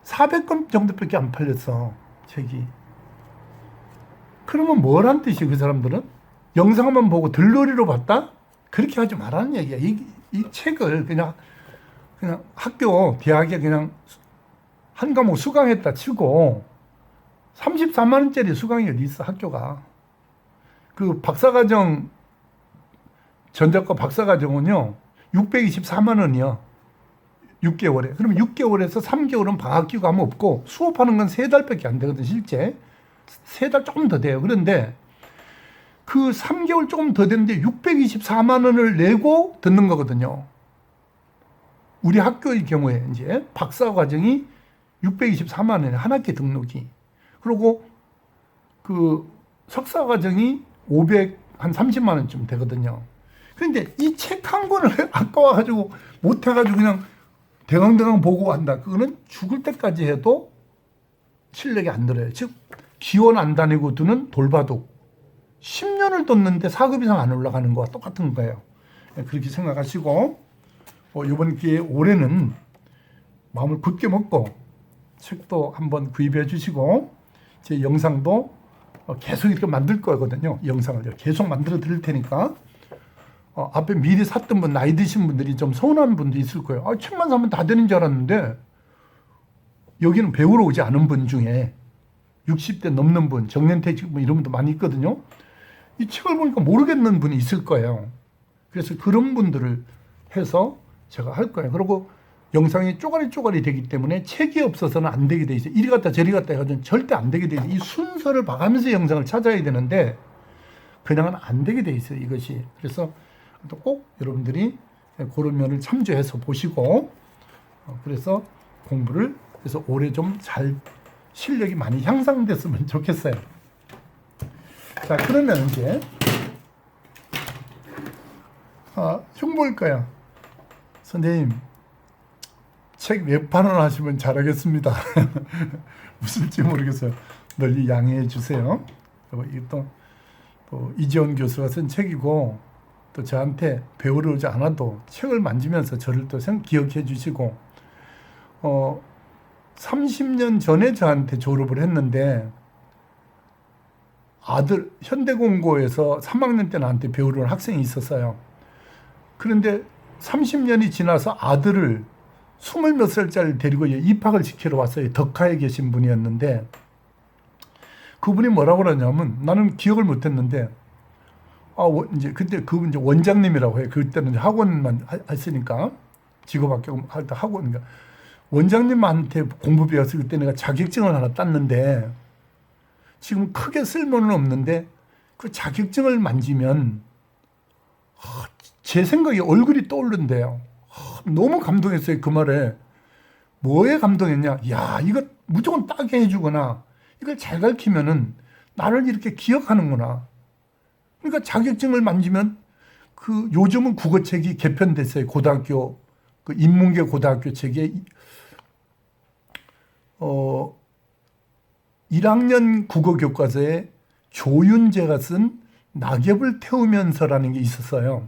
400건 정도밖에 안 팔렸어. 책이. 그러면 뭐란 뜻이에요? 그 사람들은? 영상만 보고 들러리로 봤다? 그렇게 하지 말라는 얘기야. 이 책을 그냥 그냥 학교, 대학에 그냥 한 과목 수강했다 치고 34만 원짜리 수강이 어디 있어, 학교가. 그 박사과정, 전자과 박사과정은요, 624만 원이요. 6개월에. 그러면 6개월에서 3개월은 방학기간은 없고 수업하는 건 3달밖에 안 되거든, 실제. 3달 조금 더 돼요. 그런데 그 3개월 조금 더 됐는데 624만 원을 내고 듣는 거거든요. 우리 학교의 경우에 이제 박사 과정이 624만 원에 한 학기 등록이. 그리고 그 석사 과정이 한 30만 원쯤 되거든요. 그런데 이 책 한 권을 아까워가지고 못해가지고 그냥 대강대강 보고 한다. 그거는 죽을 때까지 해도 실력이 안 늘어요. 즉 기원 안 다니고 두는 돌바둑. 10년을 뒀는데 4급 이상 안 올라가는 거와 똑같은 거예요. 그렇게 생각하시고 이번 기회에 올해는 마음을 굳게 먹고 책도 한번 구입해 주시고 제 영상도 계속 이렇게 만들 거거든요. 영상을 계속 만들어 드릴 테니까 앞에 미리 샀던 분, 나이 드신 분들이 좀 서운한 분도 있을 거예요. 책만 사면 다 되는 줄 알았는데 여기는 배우러 오지 않은 분 중에 60대 넘는 분, 정년퇴직 뭐 이런 분도 많이 있거든요. 이 책을 보니까 모르겠는 분이 있을 거예요. 그래서 그런 분들을 해서 제가 할 거예요. 그리고 영상이 쪼가리 되기 때문에 책이 없어서는 안 되게 돼 있어요. 이리 갔다 저리 갔다 해가지고 절대 안 되게 돼 있어요. 이 순서를 봐가면서 영상을 찾아야 되는데 그냥은 안 되게 돼 있어요, 이것이. 그래서 꼭 여러분들이 그런 면을 참조해서 보시고 그래서 공부를 그래서 올해 좀 잘 실력이 많이 향상됐으면 좋겠어요. 자, 그러면 이제 흉볼 거야. 선생님, 책 몇 판을 하시면 잘하겠습니다. 무슨지 모르겠어요. 널리 양해해 주세요. 이것도 또 이지원 교수가 쓴 책이고 또 저한테 배우러 오지 않아도 책을 만지면서 저를 또 기억해 주시고 30년 전에 저한테 졸업을 했는데 아들 현대공고에서 3학년 때 나한테 배우러 온 학생이 있었어요. 그런데 30년이 지나서 아들을 20몇 살짜리 데리고 입학을 시키러 왔어요. 덕하에 계신 분이었는데 그분이 뭐라고 그러냐면 나는 기억을 못했는데 이제 그때 그분 이제 원장님이라고 해요. 그때는 학원만 했으니까 직업학교 할 때 학원 그러니까 원장님한테 공부 배워서 그때 내가 자격증을 하나 땄는데 지금 크게 쓸모는 없는데 그 자격증을 만지면 제 생각에 얼굴이 떠오른대요. 너무 감동했어요. 그 말에. 뭐에 감동했냐? 야, 이거 무조건 따게 해주거나 이걸 잘 가르치면은 나를 이렇게 기억하는구나. 그러니까 자격증을 만지면 그 요즘은 국어책이 개편됐어요. 고등학교 그 인문계 고등학교 책에 1학년 국어 교과서에 조윤재가 쓴 낙엽을 태우면서라는 게 있었어요.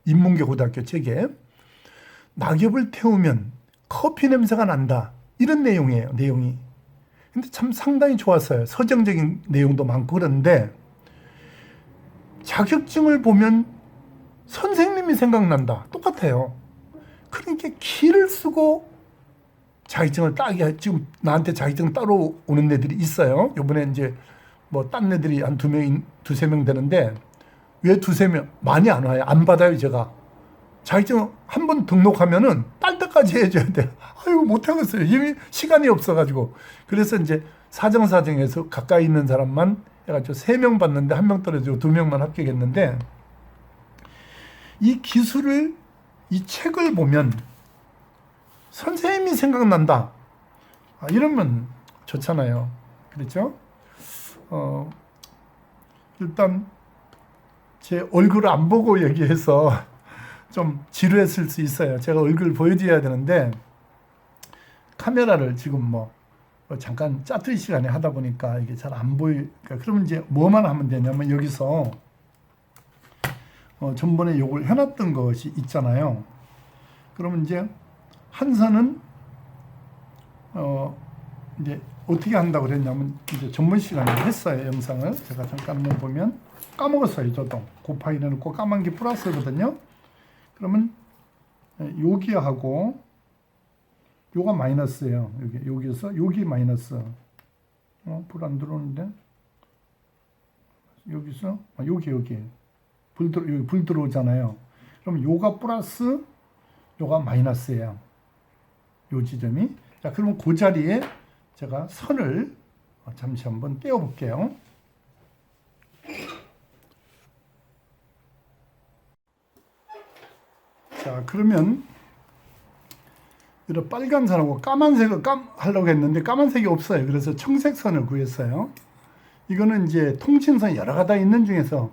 인문계 고등학교 책에 낙엽을 태우면 커피 냄새가 난다. 이런 내용이에요. 내용이. 근데 참 상당히 좋았어요. 서정적인 내용도 많고 그런데 자격증을 보면 선생님이 생각난다. 똑같아요. 그러니까 기를 쓰고 자격증을 따게 지금 나한테 자격증 따로 오는 애들이 있어요. 이번에 이제 뭐 딴 애들이 한 두세 명 되는데 왜 두세 명 많이 안 와요. 안 받아요, 제가. 자격증 한 번 등록하면은 딸 때까지 해줘야 돼. 아유, 못하겠어요. 이미 시간이 없어가지고. 그래서 이제 사정사정해서 가까이 있는 사람만 해가지고 3명 받는데 1명 떨어지고 2명만 합격했는데 이 기술을 이 책을 보면 선생님이 생각난다. 이러면 좋잖아요. 그렇죠? 일단 제 얼굴을 안 보고 얘기해서 좀 지루했을 수 있어요. 제가 얼굴 보여드려야 되는데 카메라를 지금 뭐 잠깐 짜투리 시간에 하다 보니까 이게 잘 안 보이니까 그러면 이제 뭐만 하면 되냐면 여기서 전번에 요걸 해놨던 것이 있잖아요. 그러면 이제 한 선은 이제 어떻게 한다고 그랬냐면 이제 전번 시간에 했어요. 영상을 제가 잠깐만 보면 까먹었어요. 저도 곱하기 해놓고 까만 게 플러스거든요. 그러면 여기하고 요가 마이너스예요. 여기서 여기 마이너스. 불 안 들어오는데 여기서 여기 여기 불 들어오잖아요. 그럼 요가 플러스 요가 마이너스예요. 요 지점이. 자, 그러면 그 자리에 제가 선을 잠시 한번 떼어 볼게요. 자, 그러면 이런 빨간 선하고 까만색을 하려고 했는데 까만색이 없어요. 그래서 청색 선을 구했어요. 이거는 이제 통신선 여러 가지 있는 중에서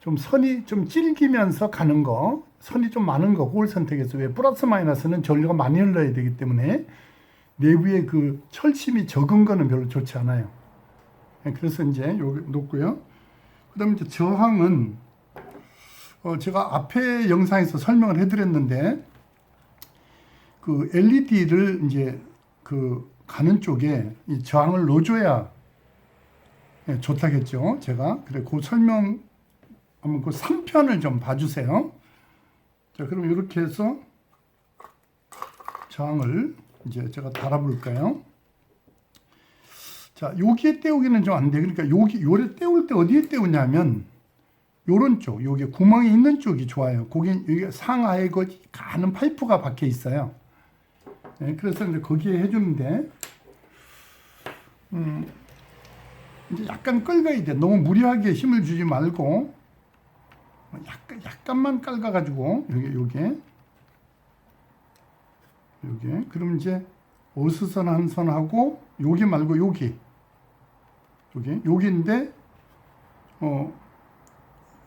좀 선이 좀 질기면서 가는 거, 선이 좀 많은 거, 그걸 선택했어요. 왜? 플러스 마이너스는 전류가 많이 흘러야 되기 때문에 내부에 그 철심이 적은 거는 별로 좋지 않아요. 그래서 이제 여기 놓고요. 그 다음에 이제 저항은 제가 앞에 영상에서 설명을 해드렸는데 그 LED를 이제 그 가는 쪽에 이 저항을 넣어줘야 좋다겠죠. 제가 그래 그 설명 한번 그 3편을 좀 봐주세요. 자, 그럼 이렇게 해서 저항을 이제 제가 달아볼까요? 자, 여기에 떼우기는 좀 안 돼. 그러니까 요래 떼울 때 어디에 떼우냐면 요런 쪽, 여기 구멍이 있는 쪽이 좋아요. 거기 여기 상하에 가는 파이프가 박혀 있어요. 네, 그래서 이제 거기에 해주는데, 이제 약간 긁어야 돼. 너무 무리하게 힘을 주지 말고, 약간만 긁어가지고, 요게. 그럼 이제, 어스선 한 선 하고, 여기 말고 여기인데,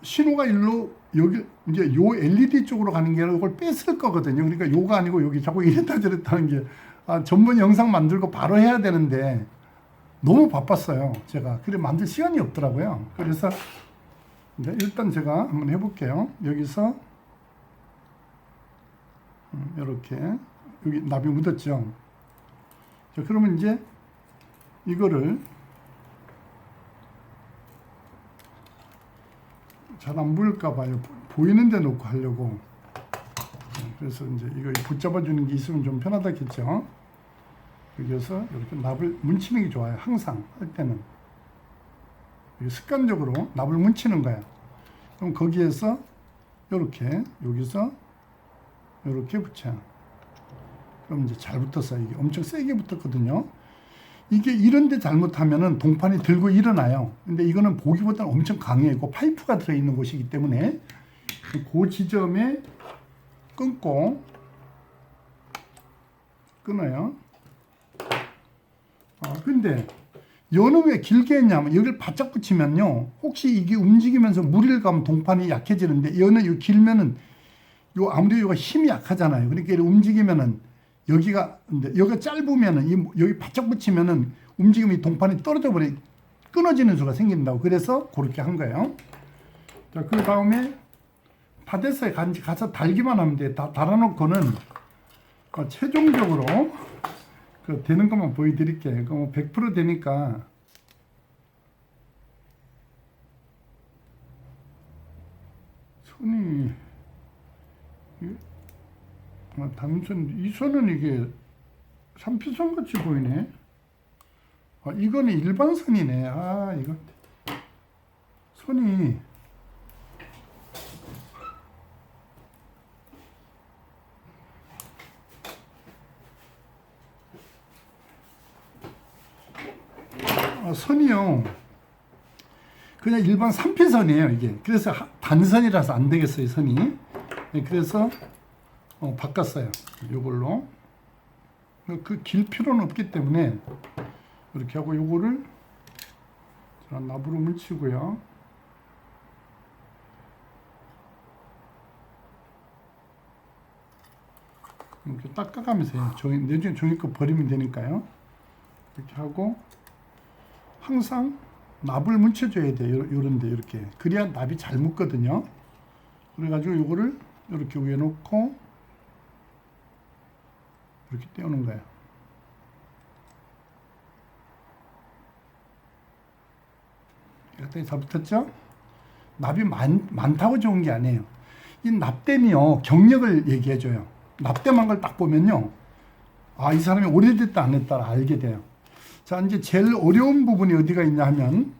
신호가 일로, 여기, 이제 요 LED 쪽으로 가는 게 아니라 이걸 뺐을 거거든요. 그러니까 요가 아니고 여기 자꾸 이랬다 저랬다 하는 게, 전문 영상 만들고 바로 해야 되는데, 너무 바빴어요. 제가. 그래, 만들 시간이 없더라고요. 그래서, 이제 일단 제가 한번 해볼게요. 여기서, 이렇게, 여기 납이 묻었죠. 자, 그러면 이제, 이거를, 잘 안 보일까 봐요. 보이는 데 놓고 하려고. 그래서 이제 이거 붙잡아 주는 게 있으면 좀 편하다겠죠. 여기서 이렇게 납을 뭉치는 게 좋아요. 항상 할 때는. 습관적으로 납을 뭉치는 거야. 그럼 거기에서 이렇게, 여기서 이렇게 붙여. 그럼 이제 잘 붙었어요. 이게 엄청 세게 붙었거든요. 이게 이런데 잘못하면은 동판이 들고 일어나요. 근데 이거는 보기보다는 엄청 강해요. 그 파이프가 들어있는 곳이기 때문에 그 지점에 끊고 끊어요. 근데 여는 왜 길게 했냐면 여기를 바짝 붙이면요. 혹시 이게 움직이면서 무리를 가면 동판이 약해지는데 여는 요 길면은 요 아무래도 요가 힘이 약하잖아요. 그러니까 움직이면은 여기가 짧으면은 여기 바짝 붙이면은 움직임이 동판이 떨어져 버려 끊어지는 수가 생긴다고. 그래서 그렇게 한 거예요. 자, 그 다음에 다 됐어요. 가서 달기만 하면 돼. 다 달아놓고는 최종적으로 그 되는 것만 보여드릴게요. 뭐 100% 되니까. 손이 단선, 이 선은 이게 3피선 같이 보이네. 이거는 일반 선이네. 이거 선이 선이요. 그냥 일반 3피선이에요, 이게. 그래서 단선이라서 안 되겠어요, 선이. 네, 그래서 바꿨어요. 요걸로. 그 길 필요는 없기 때문에 이렇게 하고 요거를 납으로 뭉치고요. 이렇게 닦아가면서 해요. 내중에 종이컵 버리면 되니까요. 이렇게 하고 항상 납을 뭉쳐줘야 돼요. 요런데 이렇게. 그래야 납이 잘 묻거든요. 그래가지고 요거를 이렇게 위에 놓고 이렇게 떼우는 거예요. 이렇게 잘 붙었죠? 납이 많다고 좋은 게 아니에요. 이 납땜이요, 경력을 얘기해줘요. 납땜한 걸 딱 보면요, 이 사람이 오래됐다 안 했다 알게 돼요. 자, 이제 제일 어려운 부분이 어디가 있냐 하면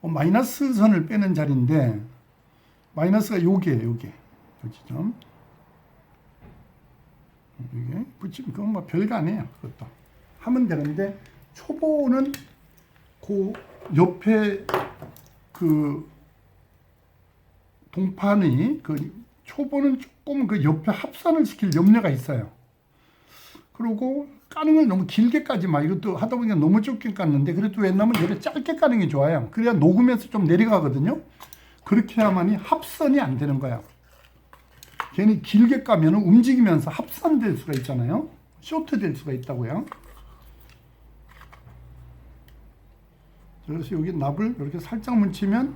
마이너스 선을 빼는 자리인데 마이너스가 요게예요. 요게. 여기죠. 이게 붙이면 그건 뭐 별거 아니에요. 그것도 하면 되는데 초보는 그 옆에 그 동판이 초보는 조금 그 옆에 합산을 시킬 염려가 있어요. 그리고 까는 걸 너무 길게 까지 마. 이것도 하다 보니까 너무 좁게 깠는데 그래도 왜냐면 이렇게 짧게 까는 게 좋아요. 그래야 녹으면서 좀 내려가거든요. 그렇게 해야만이 합선이 안 되는 거야. 괜히 길게 까면 움직이면서 합산될 수가 있잖아요. 쇼트 될 수가 있다고요. 그래서 여기 납을 이렇게 살짝 묻히면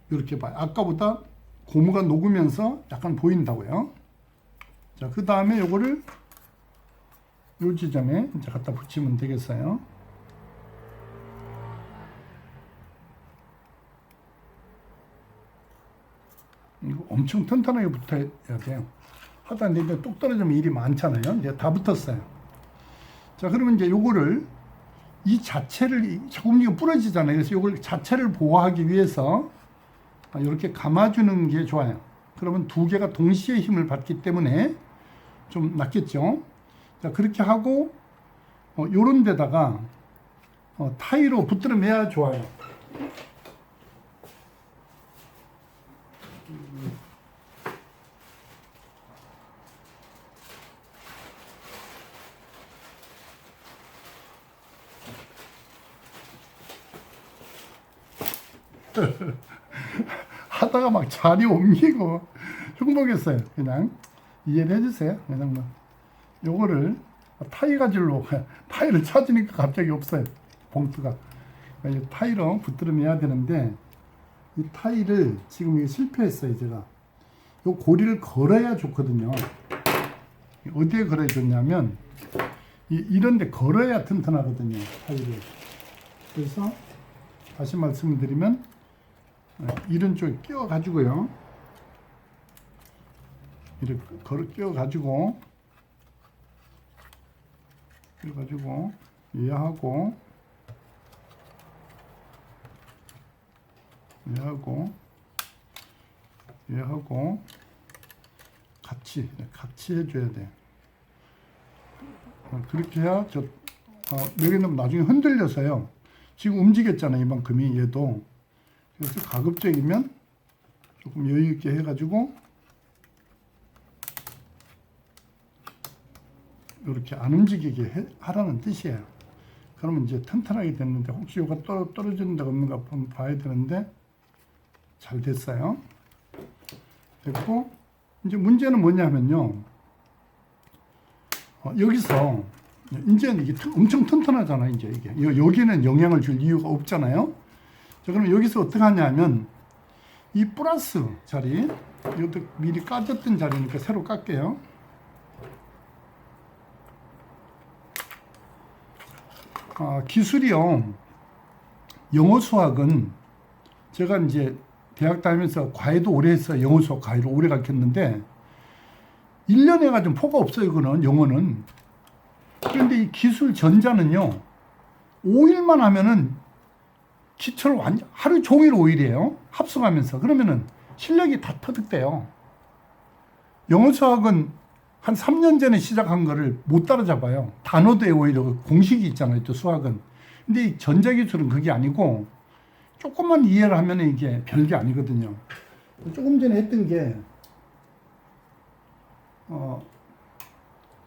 이렇게 봐요. 아까보다 고무가 녹으면서 약간 보인다고요. 자, 그 다음에 요거를 요 지점에 이제 갖다 붙이면 되겠어요. 이거 엄청 튼튼하게 붙어야 돼요. 하다 이제 똑 떨어지면 일이 많잖아요. 이제 다 붙었어요. 자, 그러면 이제 요거를 이 자체를 조금 이거 부러지잖아요. 그래서 요걸 자체를 보호하기 위해서 이렇게 감아주는 게 좋아요. 그러면 두 개가 동시에 힘을 받기 때문에 좀 낫겠죠. 자, 그렇게 하고 요런 데다가 타이로 붙들어 매야 좋아요. 하다가 막 자리 옮기고 흉보겠어요. 그냥 이해를 해주세요. 그냥 뭐 요거를 타이 가지로 타이를 찾으니까 갑자기 없어요. 봉투가. 타이로 붙들어 매야 되는데 이 타이를 지금 이게 실패했어요. 제가 요 고리를 걸어야 좋거든요. 어디에 걸어야 좋냐면 이런 데 걸어야 튼튼하거든요. 타이를. 그래서 다시 말씀을 드리면 이런 쪽에 끼워 가지고요. 이렇게 끼워 가지고 얘하고 같이 해줘야 돼. 그렇게 해야 여기는 나중에 흔들려서요. 지금 움직였잖아요. 이만큼이 얘도. 그래서 가급적이면 조금 여유 있게 해가지고 이렇게 안 움직이게 하라는 뜻이에요. 그러면 이제 튼튼하게 됐는데 혹시 이거 떨어지는 데가 없는가 한번 봐야 되는데 잘 됐어요. 됐고 이제 문제는 뭐냐면요. 여기서 이제 이게 엄청 튼튼하잖아요. 이제 이게 여기는 영향을 줄 이유가 없잖아요. 자, 그럼 여기서 어떻게 하냐면 이 플러스 자리 이것도 미리 까졌던 자리니까 새로 깎게요. 기술이요. 영어 수학은 제가 이제 대학 다니면서 과외도 오래 했어요. 영어 수학 과외를 오래 가르쳤는데 1년에 가지고 포가 없어요. 이거는 영어는. 그런데 이 기술 전자는요. 5일만 하면은 기초를 완전 하루 종일 5일이에요. 합성하면서. 그러면은 실력이 다 터득돼요. 영어 수학은 한 3년 전에 시작한 거를 못 따라잡아요. 단어도 오히려 공식이 있잖아요. 또 수학은. 근데 이 전자기술은 그게 아니고 조금만 이해를 하면 이게 별게 아니거든요. 조금 전에 했던 게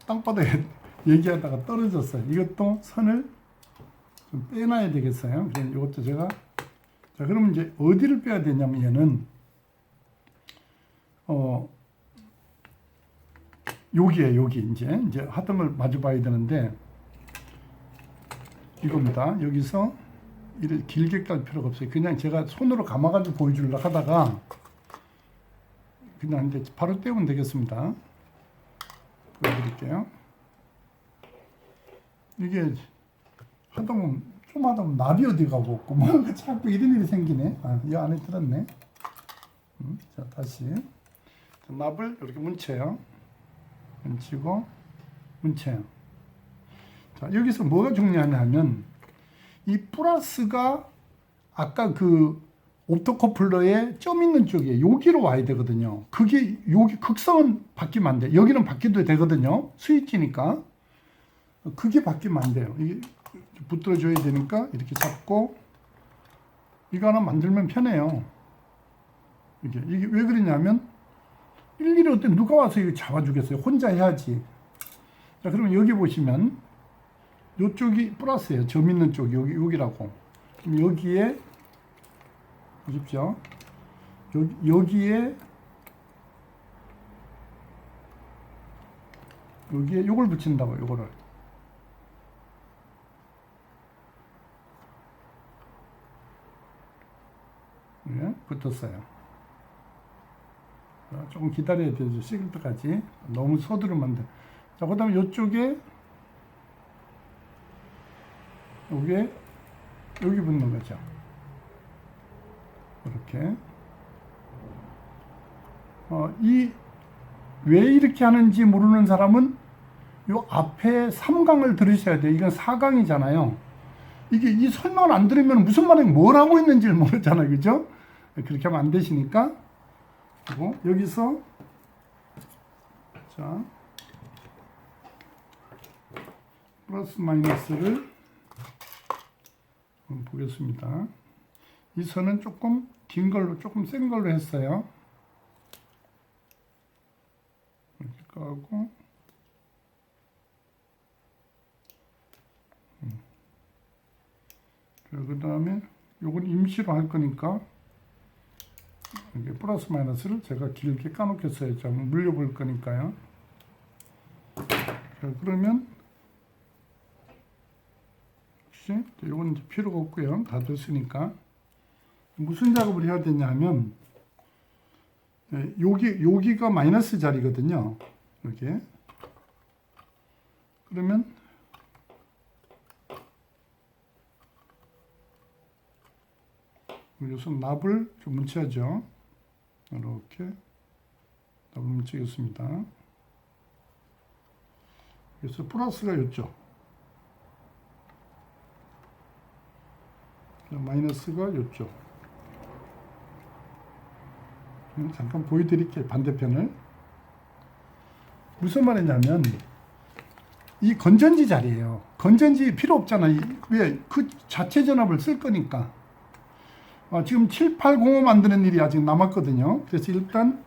땅바닥에 얘기하다가 떨어졌어요. 이것도 선을 좀 빼놔야 되겠어요. 그래서 이것도 제가 자, 그러면 이제 어디를 빼야 되냐면 얘는 여기에 여기 이제 하던 걸 마주 봐야 되는데 이겁니다. 여기서 이를 길게 깔 필요가 없어요. 그냥 제가 손으로 감아가지고 보여주려고 하다가 그냥 이제 바로 떼면 되겠습니다. 보여드릴게요. 이게 하다 보면 좀 하다 보면 납이 어디 가고 없고 뭐 자꾸 이런 일이 생기네. 이 안에 들었네. 자, 다시 납을 이렇게 뭉쳐요. 뭉치고 문체예요. 자, 여기서 뭐가 중요하냐 하면 이 플러스가 아까 그 옵토커플러에 점 있는 쪽에 여기로 와야 되거든요. 그게 여기 극성은 바뀌면 안 돼. 여기는 바뀌어도 되거든요. 스위치니까. 그게 바뀌면 안 돼요. 이게 붙들어줘야 되니까 이렇게 잡고 이거 하나 만들면 편해요. 이게 왜 그러냐면 일일이 어떤 누가 와서 이거 잡아주겠어요. 혼자 해야지. 자, 그러면 여기 보시면 이쪽이 플러스예요. 점 있는 쪽 여기라고. 그럼 여기에 보십시오. 여기에 요걸 붙인다고. 요거를 네, 붙었어요. 자, 조금 기다려야 되죠. 식을 때까지. 너무 서두르면 안 돼. 자, 그 다음에 이쪽에 여기 붙는 거죠. 이렇게. 왜 이렇게 하는지 모르는 사람은 요 앞에 3강을 들으셔야 돼요. 이건 4강이잖아요. 이게 이 설명을 안 들으면 무슨 말이 뭘 하고 있는지를 모르잖아요. 그죠? 그렇게 하면 안 되시니까. 그리고 여기서 자, 플러스 마이너스를 한번 보겠습니다. 이 선은 조금 긴 걸로, 조금 센 걸로 했어요. 이렇게 까고, 그 다음에 요건 임시로 할 거니까 이게 플러스 마이너스를 제가 길게 까놓겠어요. 자, 물려볼 거니까요. 자, 그러면 혹시 요건 이제 필요가 없고요. 다 됐으니까. 무슨 작업을 해야 되냐 하면 여기가 마이너스 자리거든요. 이렇게. 그러면 여기서 납을 좀 뭉쳐야죠. 이렇게 납을 뭉치겠습니다. 그래서 플러스가 있죠. 마이너스가 있죠. 잠깐 보여드릴게요. 반대편을. 무슨 말이냐면 이 건전지 자리예요. 건전지 필요 없잖아. 왜? 그 자체 전압을 쓸 거니까. 지금 7805 만드는 일이 아직 남았거든요. 그래서 일단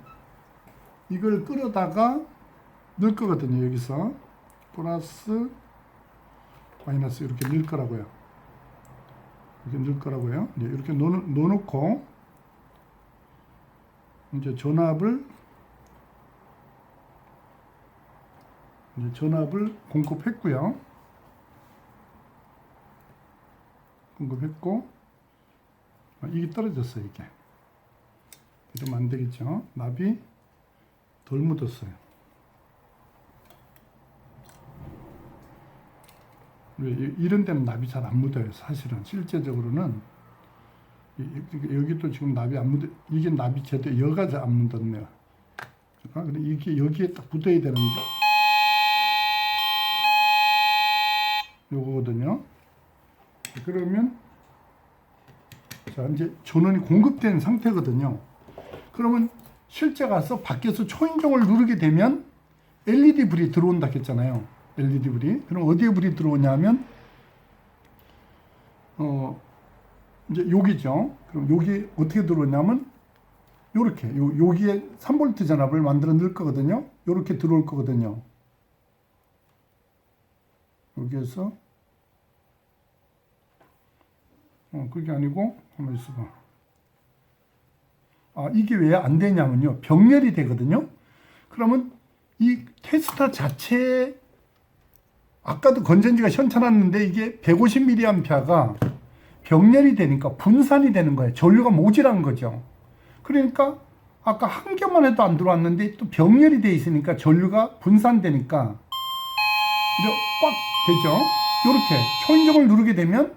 이걸 끌어다가 넣을 거거든요. 여기서 플러스 마이너스 이렇게 넣을 거라고요. 이렇게 넣을 거라고요. 이렇게 넣어놓고 이제 전압을 공급했고요. 공급했고 이게 떨어졌어요. 이게 이러면 안 되겠죠. 납이 덜 묻었어요. 왜 이런 데는 납이 잘 안 묻어요. 사실은 실제적으로는 여기도 지금 납이 안 묻어. 이게 납이 제대로 여가 잘 안 묻었네요. 근데 이게 여기에 딱 붙어야 되는데 요거거든요. 그러면 자, 이제 전원이 공급된 상태거든요. 그러면 실제 가서 밖에서 초인종을 누르게 되면 LED 불이 들어온다 했잖아요. LED 불이. 그럼 어디에 불이 들어오냐면 이제 여기죠. 그럼 여기 어떻게 들어오냐면 요렇게 여기에 3V 전압을 만들어 넣을 거거든요. 요렇게 들어올 거거든요. 여기에서 그게 아니고 한번 있어봐. 이게 왜 안 되냐면요. 병렬이 되거든요. 그러면 이 테스터 자체에 아까도 건전지가 현쳐놨는데 이게 150mA가 병렬이 되니까 분산이 되는 거예요. 전류가 모자란 거죠. 그러니까 아까 한 개만 해도 안 들어왔는데 또 병렬이 돼 있으니까 전류가 분산되니까 이렇게 꽉 되죠. 이렇게 초인종을 누르게 되면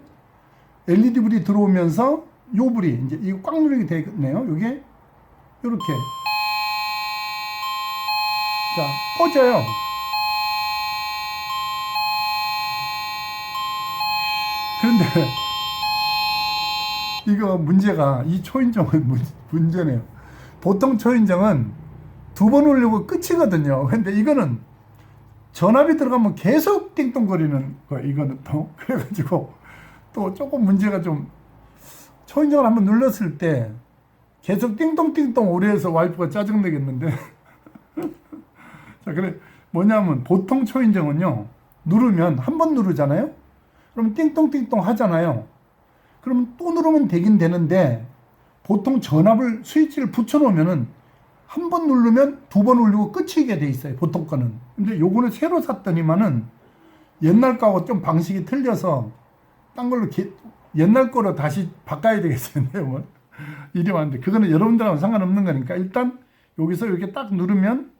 LED 불이 들어오면서 요 불이 이제 이거 꽉 누르게 되겠네요. 이게 이렇게 자 꺼져요. 이거 문제가 이 초인종은 문제네요. 보통 초인종은 두 번 울리고 끝이거든요. 근데 이거는 전압이 들어가면 계속 띵동거리는 거예요. 이거는 또 그래가지고 또 조금 문제가 좀, 초인종을 한번 눌렀을 때 계속 띵동띵동 오래해서 와이프가 짜증내겠는데 자, 그래 뭐냐면 보통 초인종은요, 누르면 한 번 누르잖아요. 그럼 띵동띵동 하잖아요. 그럼 또 누르면 되긴 되는데, 보통 전압을 스위치를 붙여 놓으면은 한 번 누르면 두 번 울리고 끝이게 돼 있어요, 보통 거는. 근데 요거는 새로 샀더니만은 옛날 거하고 좀 방식이 틀려서 딴 걸로 옛날 거로 다시 바꿔야 되겠어요. 내용을. 이리 왔는데 그거는 여러분들하고 상관없는 거니까 일단 여기서 이렇게 딱 누르면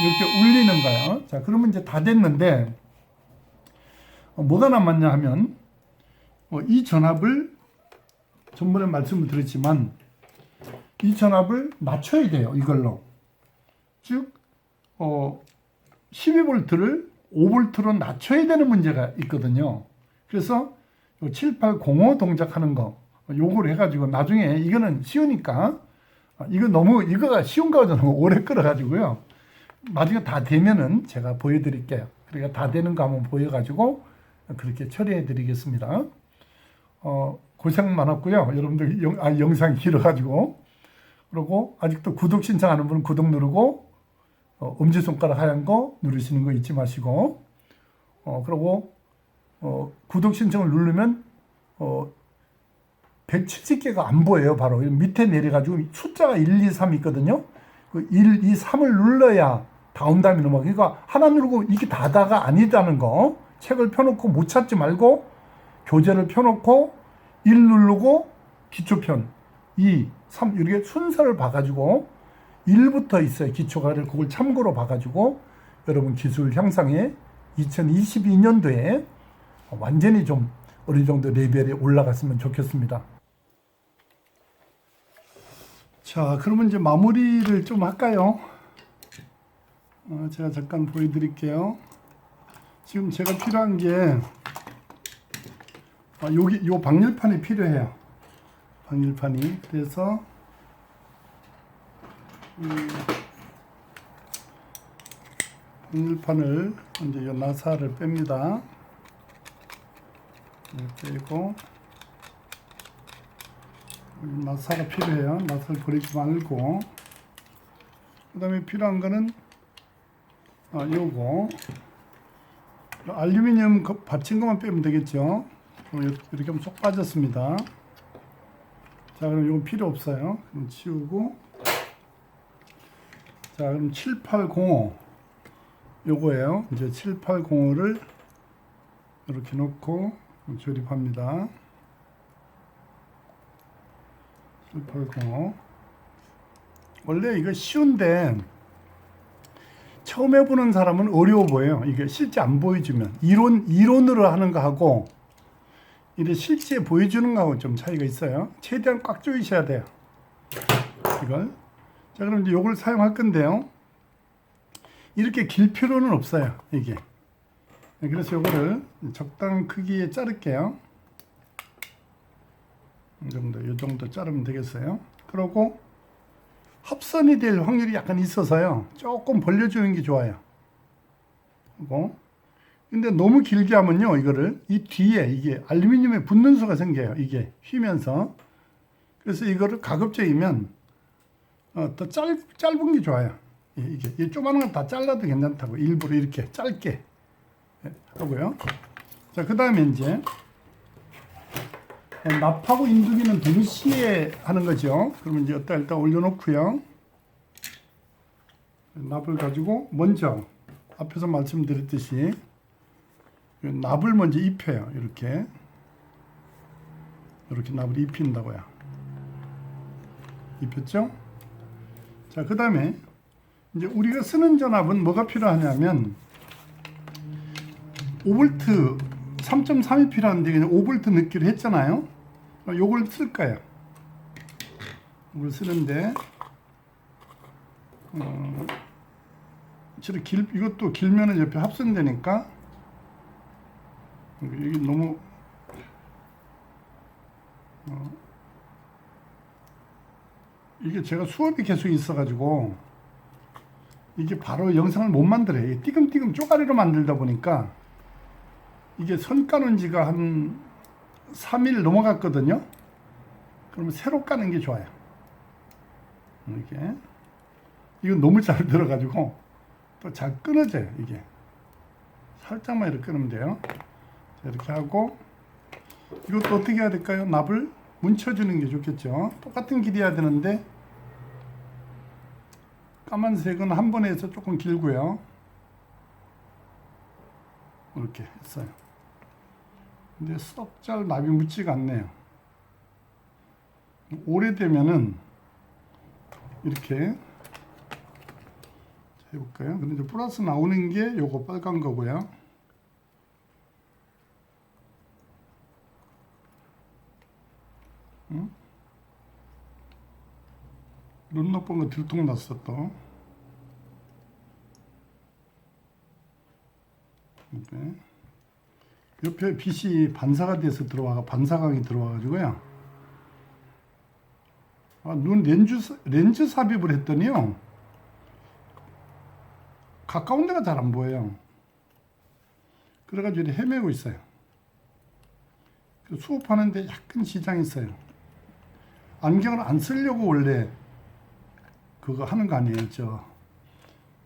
이렇게 울리는 거예요. 자, 그러면 이제 다 됐는데 뭐가 남았냐 하면 이 전압을 전번에 말씀을 드렸지만 이 전압을 낮춰야 돼요. 이걸로. 즉 12V를 5V로 낮춰야 되는 문제가 있거든요. 그래서 7805 동작하는 거 요걸 해가지고 나중에, 이거는 쉬우니까, 이거가 쉬운 거가 너무 오래 끌어가지고요, 나중에 다 되면은 제가 보여드릴게요. 그러니까 다 되는 거 한번 보여가지고 그렇게 처리해 드리겠습니다. 고생 많았고요. 여러분들 영상이 길어가지고. 그리고 아직도 구독 신청하는 분은 구독 누르고, 엄지손가락 하얀 거 누르시는 거 잊지 마시고, 그리고 구독 신청을 누르면 170개가 안 보여요. 바로 밑에 내려가지고 숫자가 1, 2, 3 있거든요. 그 1, 2, 3을 눌러야 다음 다음에 넘어가. 그러니까 하나 누르고 이게 다가 아니다는 거, 책을 펴놓고 못 찾지 말고 교재를 펴놓고 1 누르고 기초편 2, 3 이렇게 순서를 봐가지고 1부터 있어요. 기초가. 그걸 참고로 봐가지고 여러분 기술 향상에 2022년도에 완전히 좀 어느 정도 레벨이 올라갔으면 좋겠습니다. 자, 그러면 이제 마무리를 좀 할까요? 제가 잠깐 보여드릴게요. 지금 제가 필요한 게 여기 요 방열판이 필요해요. 방열판이. 그래서 방열판을 이제 요 나사를 뺍니다. 빼고 나사가 필요해요. 나사를 버리지 말고. 그 다음에 필요한 거는 요거 알루미늄 받친 것만 빼면 되겠죠. 이렇게 하면 쏙 빠졌습니다. 자, 그럼 이건 필요 없어요. 그럼 치우고. 자, 그럼 7805 요거예요. 이제 7805를 이렇게 놓고 조립합니다. 7805 원래 이거 쉬운데 처음 해보는 사람은 어려워 보여요. 이게 실제 안 보여주면. 이론으로 하는 거하고 이제 실제 보여주는 거하고 좀 차이가 있어요. 최대한 꽉 조이셔야 돼요. 이걸. 자, 그럼 이제 이걸 사용할 건데요. 이렇게 길 필요는 없어요. 이게. 그래서 이거를 적당한 크기에 자를게요. 이 정도 자르면 되겠어요. 그리고 합선이 될 확률이 약간 있어서요, 조금 벌려주는 게 좋아요. 그리고 근데 너무 길게 하면요, 이거를 이 뒤에 이게 알루미늄에 붙는 수가 생겨요. 이게 휘면서. 그래서 이거를 가급적이면 더 짧은 게 좋아요. 이게 조그마한 건 다 잘라도 괜찮다고 일부러 이렇게 짧게 하고요. 자, 그 다음에 이제 납하고 인두기는 동시에 하는 거죠. 그러면 이제 여기다 일단 올려놓고요. 납을 가지고 먼저 앞에서 말씀드렸듯이 납을 먼저 입혀요. 이렇게 납을 입힌다고요. 입혔죠? 자, 그 다음에 이제 우리가 쓰는 전압은 뭐가 필요하냐면 5V 3.3이 필요한데 그냥 5V 넣기로 했잖아요. 요걸 쓸 거예요. 이걸 쓰는데 이것도 길면은 옆에 합선되니까 이게 너무 이게 제가 수업이 계속 있어가지고 이게 바로 영상을 못 만들어요. 이게 띠금띠금 쪼가리로 만들다 보니까 이게 선 까는 지가 한 3일 넘어갔거든요. 그러면 새로 까는 게 좋아요. 이게 이건 너무 잘 들어가지고 또 잘 끊어져요. 이게 살짝만 이렇게 끊으면 돼요. 자, 이렇게 하고 이것도 어떻게 해야 될까요? 납을 뭉쳐주는 게 좋겠죠. 똑같은 길이어야 되는데 까만색은 한 번에 해서 조금 길고요. 이렇게 했어요. 근데 썩 잘 납이 묻지가 않네요. 오래되면은 이렇게 해볼까요? 근데 이제 플러스 나오는 게 요거 빨간 거고요. 눈 나쁜 거 들통났어 또. 이렇게. 옆에 빛이 반사가 돼서 반사광이 들어와가지고요. 눈 렌즈 삽입을 했더니요. 가까운 데가 잘 안 보여요. 그래가지고 헤매고 있어요. 수업하는데 약간 지장이 있어요. 안경을 안 쓰려고 원래 그거 하는 거 아니에요. 저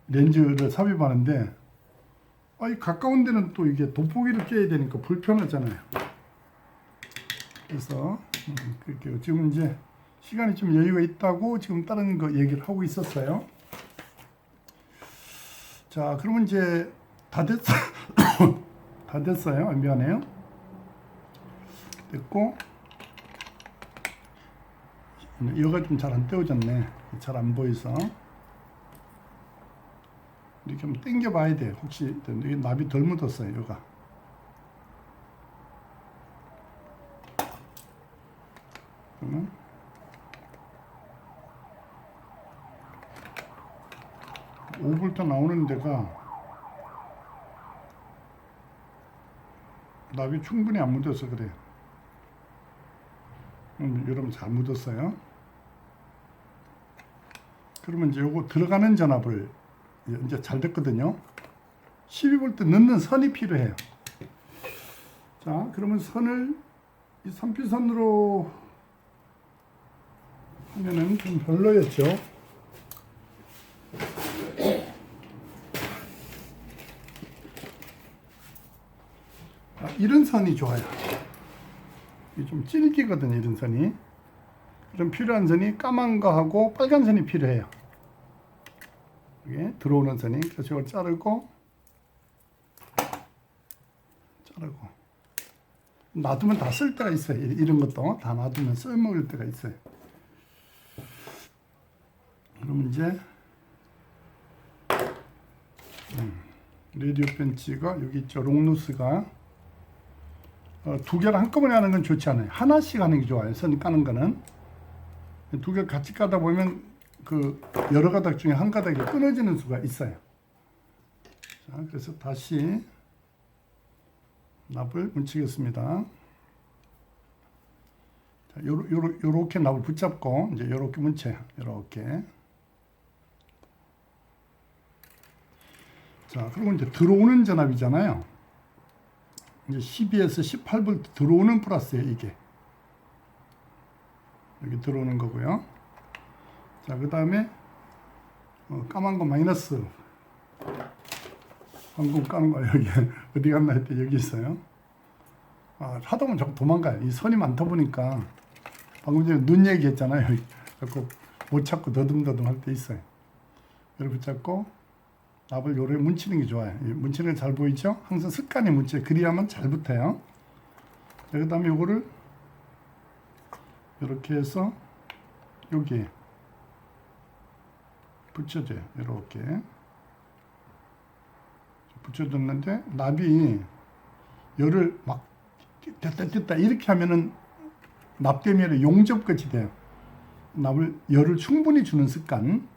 렌즈를 삽입하는데 이 가까운 데는 또 이게 돋보기를 껴야 되니까 불편하잖아요. 그래서 그렇게 지금 이제 시간이 좀 여유가 있다고 지금 다른 거 얘기를 하고 있었어요. 자, 그러면 이제 다 됐어요. 다 됐어요. 미안해요. 됐고 이거가 좀 잘 안 떼어졌네. 잘 안 보여서 이렇게 한번 당겨 봐야 돼요. 혹시 이게 납이 덜 묻었어요. 이거가 그러면 5V 나오는 데가 납이 충분히 안 묻어서 그래요. 여러분 잘 묻었어요. 그러면 이제 요거 들어가는 전압을 이제 잘 됐거든요. 12V 넣는 선이 필요해요. 자, 그러면 선을 이 선피선으로 하면은 좀 별로였죠. 이런 선이 좋아요. 이게 좀 질기거든요, 이런 선이. 그럼 필요한 선이 까만 거하고 빨간 선이 필요해요. 이게 들어오는 선이. 그래서 이걸 자르고 놔두면 다 쓸 때가 있어요. 이런 것도 다 놔두면 쓸모일 때가 있어요. 그럼 이제 레디오 벤치가 여기 있죠. 롱루스가 두 개를 한꺼번에 하는 건 좋지 않아요. 하나씩 하는 게 좋아요. 선 까는 거는 두 개 같이 까다 보면 그 여러 가닥 중에 한 가닥이 끊어지는 수가 있어요. 자, 그래서 다시 납을 뭉치겠습니다. 자, 요렇게 납을 붙잡고 이제 요렇게 뭉쳐요. 요렇게. 자, 그리고 이제 들어오는 전압이잖아요. 이제 12에서 18V 들어오는 플러스예요, 이게. 여기 들어오는 거고요. 자, 그 다음에 까만 거 마이너스. 방금 까는 거 여기 어디 갔나 했더니 여기 있어요. 하다 보면 자꾸 도망가요. 이 선이 많다 보니까 방금 전에 눈 얘기했잖아요. 자꾸 못 찾고 더듬더듬 할 때 있어요. 이렇게 붙잡고 납을 요래 뭉치는 게 좋아요. 뭉치는 게 잘 보이죠? 항상 습관이 뭉쳐요. 그래야만 잘 붙어요. 자, 그 다음에 요거를 이렇게 해서 여기에 붙여줘요. 이렇게 붙여줬는데 납이 열을 막 됐다 이렇게 하면은 납대면에 용접끝이 돼요. 납을 열을 충분히 주는 습관.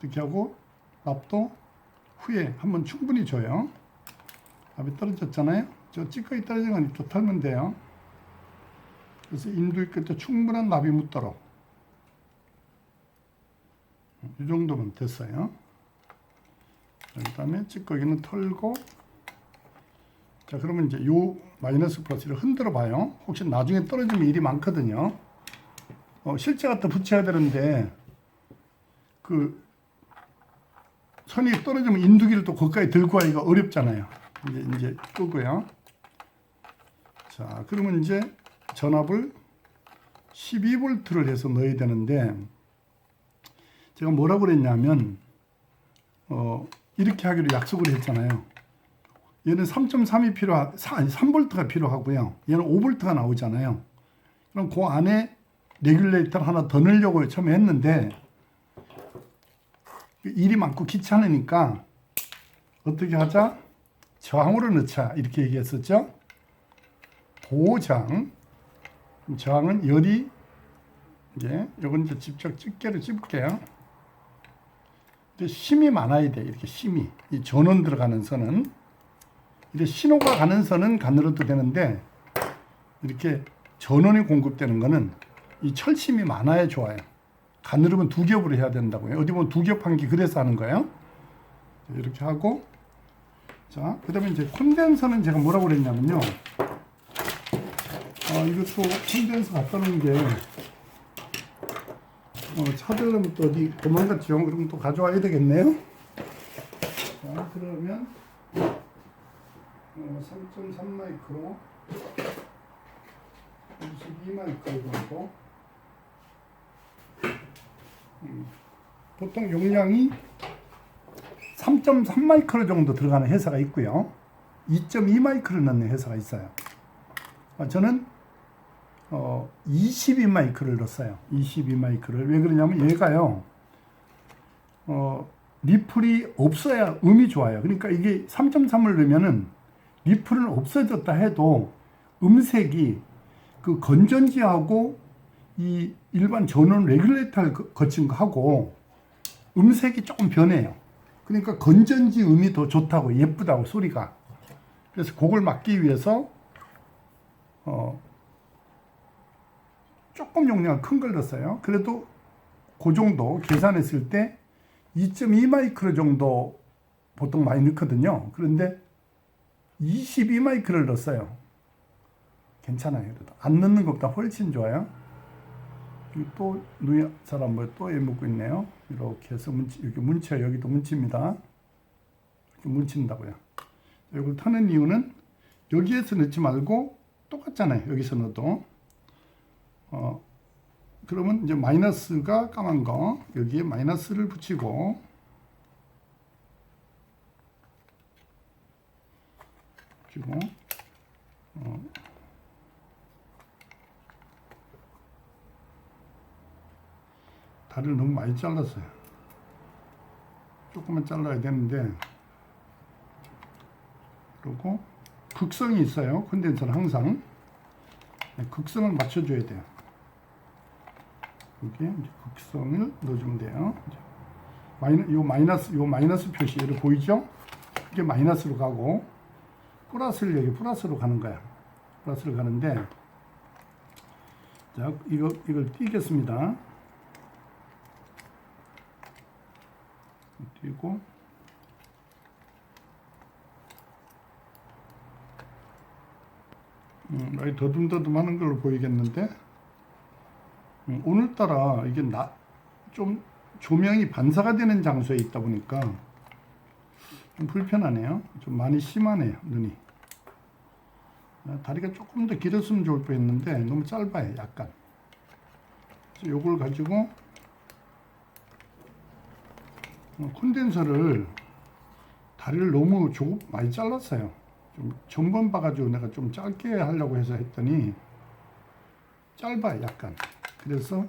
그렇게 하고 납도 후에 한번 충분히 줘요. 납이 떨어졌잖아요. 저 찌꺼기 떨어진 건 또 털면 돼요. 그래서 인두이 끝에 충분한 납이 묻도록 이 정도면 됐어요. 그 다음에 찌꺼기는 털고, 자 그러면 이제 요 마이너스 플러스를 흔들어 봐요. 혹시 나중에 떨어지면 일이 많거든요. 실제 갖다 붙여야 되는데 그 선이 떨어지면 인두기를 또 거기까지 들고 가기가 어렵잖아요. 이제 끄고요. 자 그러면 이제 전압을 12V를 해서 넣어야 되는데, 제가 뭐라고 그랬냐면 이렇게 하기로 약속을 했잖아요. 얘는 3.3이 필요하, 아니 3V가 필요하고요. 얘는 5V가 나오잖아요. 그럼 그 안에 레귤레이터를 하나 더 넣으려고 처음에 했는데 일이 많고 귀찮으니까 어떻게 하자? 저항으로 넣자 이렇게 얘기했었죠. 고저항. 저항은 열이 이제 요건 이제 직접 집게로 찝을게요. 근데 심이 많아야 돼. 이렇게 심이, 이 전원 들어가는 선은, 이렇게 신호가 가는 선은 가늘어도 되는데 이렇게 전원이 공급되는 거는 이 철심이 많아야 좋아요. 가늘으면 두 겹으로 해야 된다고요. 어디 보면 두 겹 한 게 그래서 하는 거예요. 이렇게 하고, 자 그다음에 이제 콘덴서는 제가 뭐라고 그랬냐면요. 이것도 콘덴서 갖다 놓은 게 찾으려면 또 어디 도망갔죠. 그럼 또 가져와야 되겠네요. 자 그러면 3.3 마이크로 22 마이크로 정도. 보통 용량이 3.3 마이크로 정도 들어가는 회사가 있고요. 2.2 마이크로 넣는 회사가 있어요. 저는 22 마이크를 넣었어요. 22 마이크를. 왜 그러냐면 얘가요. 리플이 없어야 음이 좋아요. 그러니까 이게 3.3을 넣으면은 리플은 없어졌다 해도 음색이 그 건전지하고 이 일반 전원 레귤레이터를 거친 거 하고 음색이 조금 변해요. 그러니까 건전지 음이 더 좋다고, 예쁘다고 소리가. 그래서 그걸 막기 위해서 조금 용량을 큰 걸 넣었어요. 그래도 그 정도 계산했을 때 2.2 마이크로 정도 보통 많이 넣거든요. 그런데 22 마이크를 넣었어요. 괜찮아요. 그래도 안 넣는 것보다 훨씬 좋아요. 또 누이 사람 또 해먹고 있네요. 이렇게 해서 여기 문치야. 여기도 문치입니다. 이렇게 문친다고요. 이걸 타는 이유는 여기에서 넣지 말고 똑같잖아요. 여기서 넣어도. 그러면 이제 마이너스가 까만 거 여기에 마이너스를 붙이고, 다리를 너무 많이 잘랐어요. 조금만 잘라야 되는데, 그리고 극성이 있어요. 콘덴서는 항상 극성을 맞춰줘야 돼요. 여기 이제 극성을 넣어주면 돼요. 요 마이너스 표시를 보이죠? 이게 마이너스로 가고, 플러스를 여기 플러스로 가는 거야. 플러스로 가는데, 자 이걸 띄겠습니다. 띄고, 많이 더듬더듬하는 걸로 보이겠는데, 오늘따라 이게 좀 조명이 반사가 되는 장소에 있다 보니까 좀 불편하네요. 좀 많이 심하네요, 눈이. 다리가 조금 더 길었으면 좋을 뻔했는데 너무 짧아요, 약간. 그래서 요걸 가지고 콘덴서를 다리를 너무 많이 잘랐어요. 좀 전번 봐가지고 내가 좀 짧게 하려고 해서 했더니 짧아요, 약간. 그래서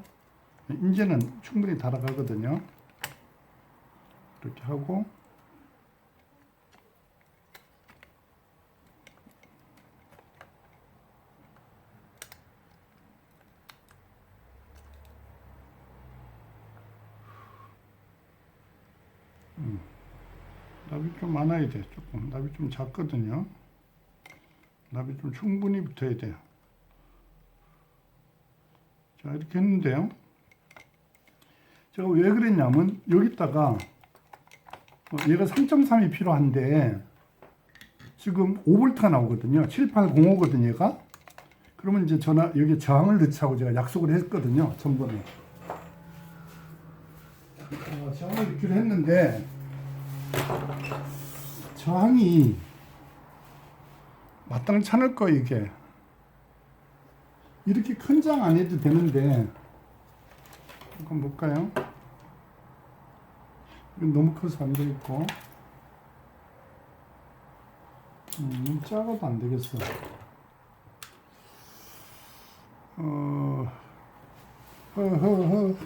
이제는 충분히 달아가거든요. 이렇게 하고, 납이 좀 많아야 돼. 조금 납이 좀 작거든요. 납이 좀 충분히 붙어야 돼요. 자, 이렇게 했는데요. 제가 왜 그랬냐면 여기다가 얘가 3.3이 필요한데 지금 5V가 나오거든요. 7805거든요, 얘가. 그러면 이제 여기 저항을 넣자고 제가 약속을 했거든요, 전번에. 저항을 넣기로 했는데 저항이 마땅치 않을 거예요, 이게. 이렇게 큰 장 안 해도 되는데 한번 볼까요? 이건 너무 커서 안 되겠고 작아도 안 되겠어. 그러면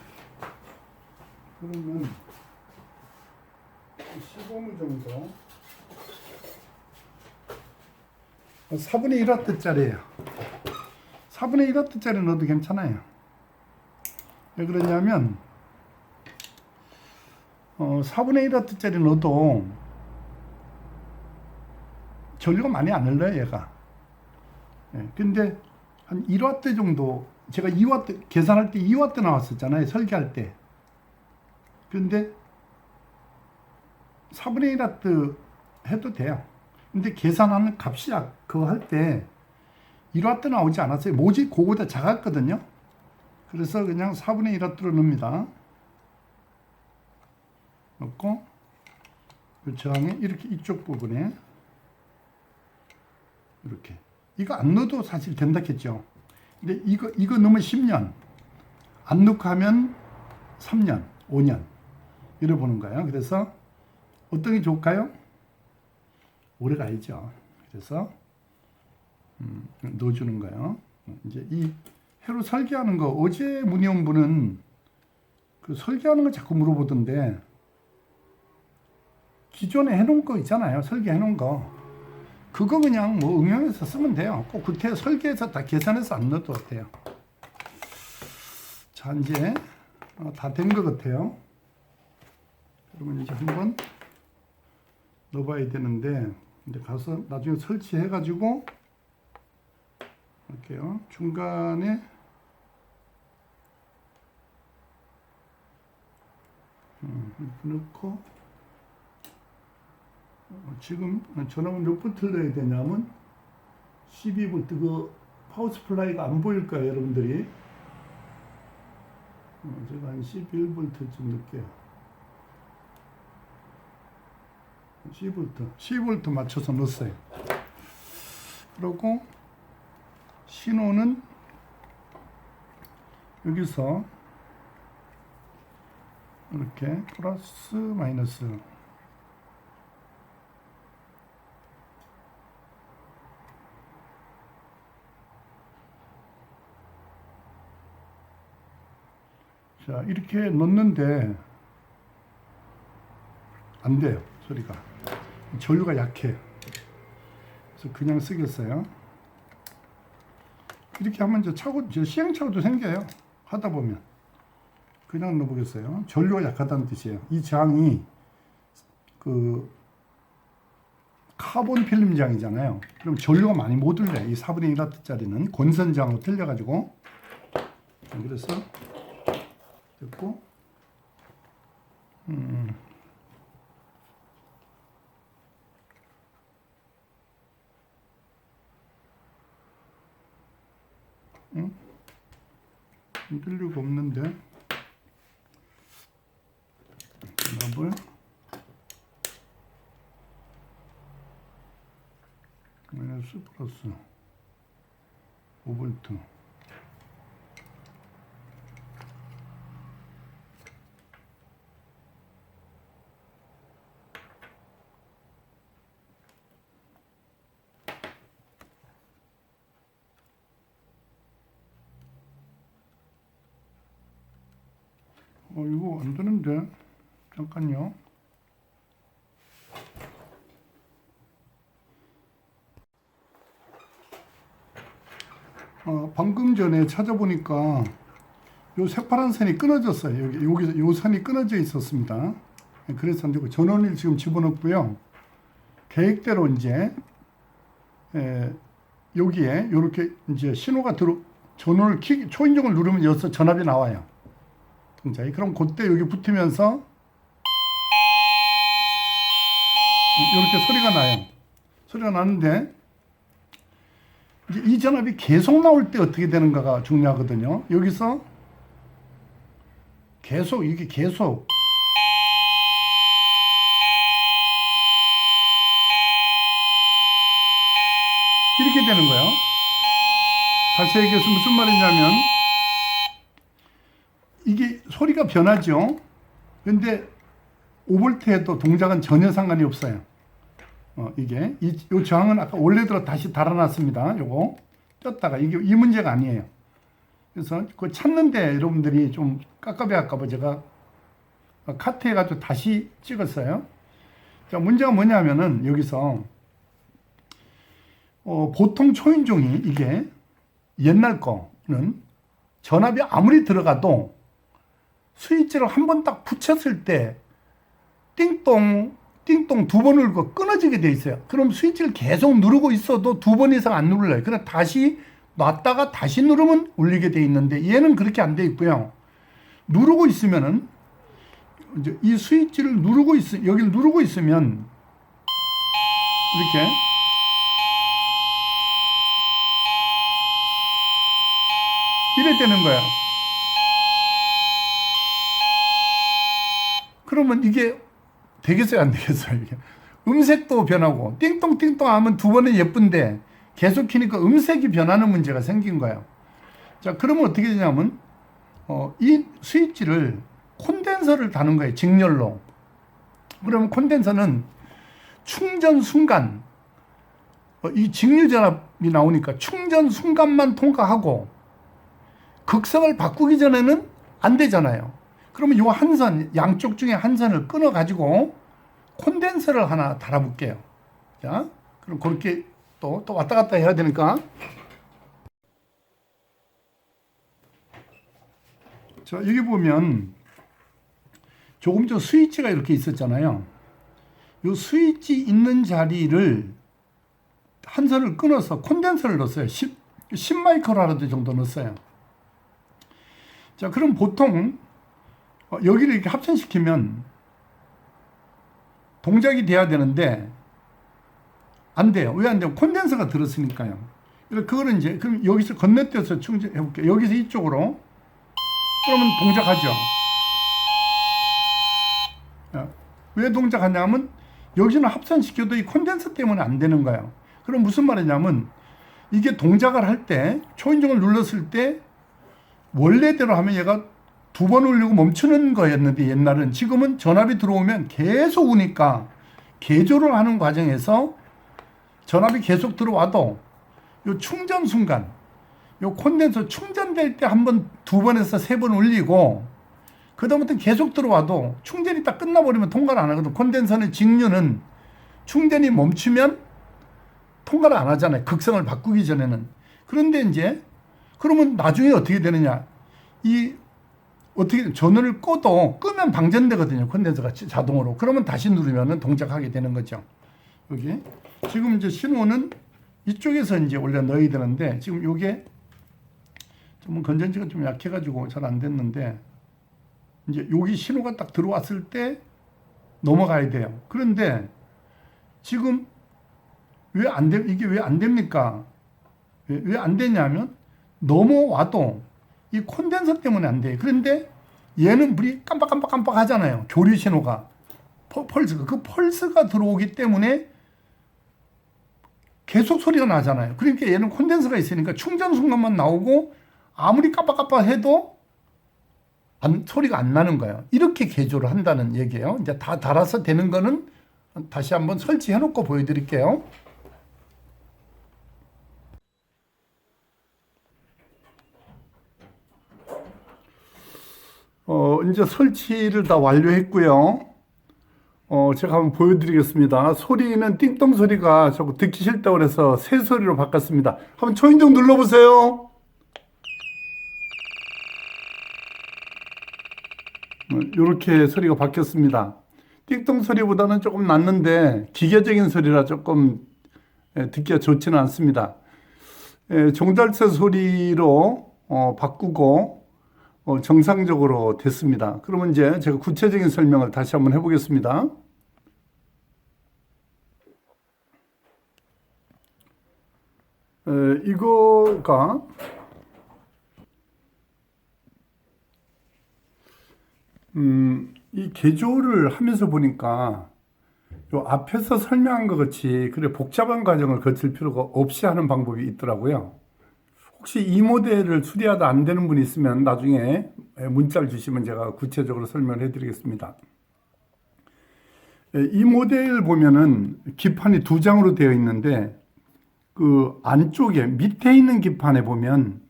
15무 정도 4분의 1와트짜리예요. 4분의 1와트짜리 넣어도 괜찮아요. 왜 그러냐면 4분의 1와트짜리 넣어도 전류가 많이 안 흘러요, 얘가. 근데 한 1와트 정도, 제가 2와트 계산할 때 2와트 나왔었잖아요, 설계할 때. 근데 4분의 1와트 해도 돼요. 근데 계산하는 값이 그거 할 때 1와트 나오지 않았어요. 모집 그거보다 작았거든요. 그래서 그냥 4분의 1와트로 넣습니다. 넣고 이 저항에 이렇게 이쪽 부분에 이렇게, 이거 안 넣어도 사실 된다겠죠. 근데 이거 넣으면 10년, 안 넣고 하면 3년, 5년 이래 보는 거예요. 그래서 어떤 게 좋을까요? 오래 가야죠. 그래서 넣어주는 거예요. 이제 이 회로 설계하는 거, 어제 문의 온 분은 그 설계하는 거 자꾸 물어보던데, 기존에 해놓은 거 있잖아요, 설계해놓은 거. 그거 그냥 뭐 응용해서 쓰면 돼요. 꼭 그렇게 설계해서 다 계산해서 안 넣어도 돼요. 자, 이제 다 된 것 같아요. 그러면 이제 한번 넣어봐야 되는데, 이제 가서 나중에 설치해가지고 할게요. 중간에 이렇게 넣고, 지금 전압은 몇 볼트 넣어야 되냐면 12V, 그 파워 스플라이가 안 보일 거예요, 여러분들이. 제가 한 11V쯤 넣을게요. 12V 맞춰서 넣었어요. 그리고 신호는 여기서 이렇게 플러스 마이너스, 자, 이렇게 넣는데 안 돼요, 소리가. 전류가 약해. 그래서 그냥 쓰겠어요. 이렇게 하면 이제 시행착오도 생겨요, 하다 보면. 그냥 넣어보겠어요. 전류가 약하다는 뜻이에요. 이 장이 그 카본 필름 장이잖아요. 그럼 전류가 많이 못 흘러요. 이 4분의 1와트짜리는 권선장으로 틀려가지고. 그래서 됐고, 흔들리고 없는데, 전압을 마이너스 플러스 5V. 이거 안 되는데, 잠깐요. 방금 전에 찾아보니까 요 새파란 선이 끊어졌어요. 여기 요 선이 끊어져 있었습니다. 그래서 안 되고, 전원을 지금 집어넣고요. 계획대로 이제 여기에 이렇게 이제 신호가 전원을 초인종을 누르면 여기서 전압이 나와요. 동작이. 그럼 그때 여기 붙으면서 이렇게 소리가 나요. 소리가 나는데 이제 이 전압이 계속 나올 때 어떻게 되는가가 중요하거든요. 여기서 계속 이게 계속 이렇게 되는 거예요. 다시 얘기해서 무슨 말이냐면 이게 소리가 변하죠. 근데 5V에도 동작은 전혀 상관이 없어요. 이게 이 저항은 아까 원래대로 다시 달아놨습니다. 요거 떴다가 이게 이 문제가 아니에요. 그래서 그 찾는데 여러분들이 좀 깝깝해할까봐 제가 카트해가지고 다시 찍었어요. 자, 문제가 뭐냐면은 여기서 보통 초인종이 이게 옛날 거는 전압이 아무리 들어가도 스위치를 한 번 딱 붙였을 때 띵동 띵동 두 번 울고 끊어지게 돼 있어요. 그럼 스위치를 계속 누르고 있어도 두 번 이상 안 눌러요. 그냥 다시 놨다가 다시 누르면 울리게 돼 있는데 얘는 그렇게 안 돼 있고요. 누르고 있으면은 이제 이 스위치를 여기를 누르고 있으면 이렇게 이래 되는 거야. 그러면 이게 되겠어요, 안 되겠어요? 이게 음색도 변하고 띵똥띵똥 하면 두 번은 예쁜데 계속 키니까 음색이 변하는 문제가 생긴 거예요. 자, 그러면 어떻게 되냐면 이 스위치를 콘덴서를 다는 거예요, 직렬로. 그러면 콘덴서는 충전 순간 이 직류 전압이 나오니까 충전 순간만 통과하고 극성을 바꾸기 전에는 안 되잖아요. 그러면 요 한 선, 양쪽 중에 한 선을 끊어 가지고 콘덴서를 하나 달아볼게요. 자, 그럼 그렇게 또 왔다 갔다 해야 되니까. 자, 여기 보면 조금 전 스위치가 이렇게 있었잖아요. 요 스위치 있는 자리를 한 선을 끊어서 콘덴서를 넣었어요. 10 마이크로라도 정도 넣었어요. 자, 그럼 보통 여기를 이렇게 합선시키면 동작이 돼야 되는데 안 돼요. 왜 안 돼요? 콘덴서가 들었으니까요. 그거는 이제 그럼 여기서 건너뛰어서 충전해 볼게요. 여기서 이쪽으로 그러면 동작하죠. 왜 동작하냐면 여기는 합선시켜도 이 콘덴서 때문에 안 되는 거예요. 그럼 무슨 말이냐면 이게 동작을 할 때 초인종을 눌렀을 때 원래대로 하면 얘가 두 번 울리고 멈추는 거였는데 옛날은, 지금은 전압이 들어오면 계속 우니까 개조를 하는 과정에서 전압이 계속 들어와도 요 충전 순간 요 콘덴서 충전될 때 한 번, 두 번에서 세 번 울리고 그다음부터 계속 들어와도 충전이 딱 끝나버리면 통과를 안 하거든. 콘덴서는 직류는 충전이 멈추면 통과를 안 하잖아요. 극성을 바꾸기 전에는. 그런데 이제 그러면 나중에 어떻게 되느냐, 어떻게 전원을 끄면 방전되거든요. 콘덴서가 자동으로. 그러면 다시 누르면 동작하게 되는 거죠. 여기 지금 이제 신호는 이쪽에서 이제 원래 넣어야 되는데 지금 요게 좀 건전지가 좀 약해가지고 잘 안 됐는데 이제 여기 신호가 딱 들어왔을 때 넘어가야 돼요. 그런데 지금 이게 왜 안 됩니까? 왜 안 되냐면 넘어와도 이 콘덴서 때문에 안 돼요. 그런데 얘는 불이 깜빡깜빡깜빡 하잖아요. 교류 신호가. 펄스가. 그 펄스가 들어오기 때문에 계속 소리가 나잖아요. 그러니까 얘는 콘덴서가 있으니까 충전 순간만 나오고 아무리 깜빡깜빡 해도 소리가 안 나는 거예요. 이렇게 개조를 한다는 얘기예요. 이제 다 달아서 되는 거는 다시 한번 설치해 놓고 보여드릴게요. 이제 설치를 다 완료했고요. 제가 한번 보여드리겠습니다. 소리는 띵동 소리가 자꾸 듣기 싫다고 해서 새 소리로 바꿨습니다. 한번 초인종 눌러보세요. 이렇게 소리가 바뀌었습니다. 띵동 소리보다는 조금 낫는데 기계적인 소리라 조금 듣기가 좋지는 않습니다. 종달새 소리로 바꾸고 정상적으로 됐습니다. 그러면 이제 제가 구체적인 설명을 다시 한번 해보겠습니다. 이거가 이 개조를 하면서 보니까 요 앞에서 설명한 것 같이 그래 복잡한 과정을 거칠 필요가 없이 하는 방법이 있더라고요. 혹시 이 모델을 수리하다 안 되는 분이 있으면 나중에 문자를 주시면 제가 구체적으로 설명을 해드리겠습니다. 이 모델 보면은 기판이 두 장으로 되어 있는데 그 안쪽에 밑에 있는 기판에 보면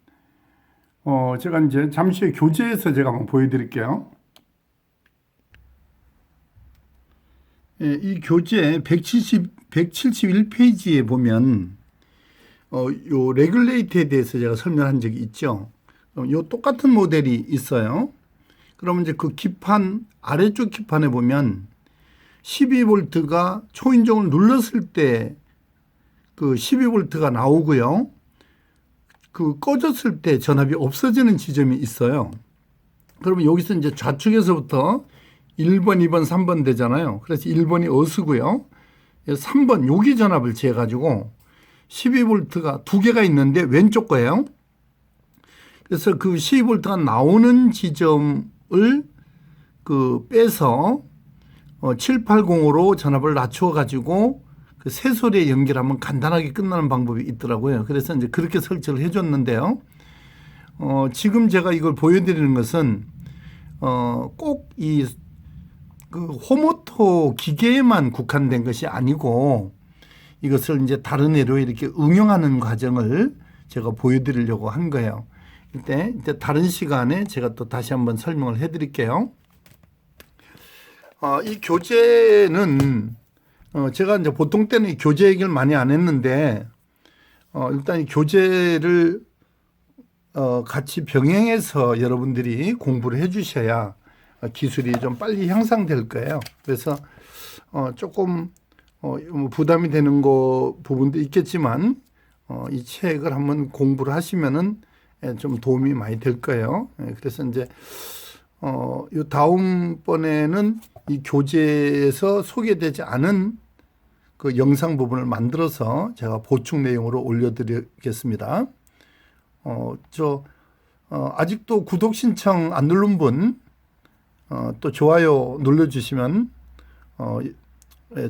제가 이제 잠시 후에 교재에서 제가 한번 보여드릴게요. 이 교재 171페이지에 보면 요 레귤레이터에 대해서 제가 설명한 적이 있죠. 요 똑같은 모델이 있어요. 그러면 이제 그 기판 아래쪽 기판에 보면 12V가 초인종을 눌렀을 때 그 12V가 나오고요. 그 꺼졌을 때 전압이 없어지는 지점이 있어요. 그러면 여기서 이제 좌측에서부터 1번, 2번, 3번 되잖아요. 그래서 1번이 어스고요. 3번 여기 전압을 재가지고 12V가 두 개가 있는데 왼쪽 거예요. 그래서 그 12V가 나오는 지점을 그 빼서 780으로 전압을 낮춰 가지고 그 새소리에 연결하면 간단하게 끝나는 방법이 있더라고요. 그래서 이제 그렇게 설치를 해줬는데요. 지금 제가 이걸 보여드리는 것은 꼭 이 그 호모토 기계에만 국한된 것이 아니고 이것을 이제 다른 애로 이렇게 응용하는 과정을 제가 보여드리려고 한 거예요. 이때 다른 시간에 제가 또 다시 한번 설명을 해드릴게요. 이 교재는 제가 이제 보통 때는 이 교재 얘기를 많이 안 했는데 일단 이 교재를 같이 병행해서 여러분들이 공부를 해주셔야 기술이 좀 빨리 향상될 거예요. 그래서 조금 부담이 되는 부분도 있겠지만 이 책을 한번 공부를 하시면은 좀 도움이 많이 될 거예요. 그래서 이제 요 다음번에는 이 교재에서 소개되지 않은 그 영상 부분을 만들어서 제가 보충 내용으로 올려드리겠습니다. 아직도 구독 신청 안 누른 분, 또 좋아요 눌러주시면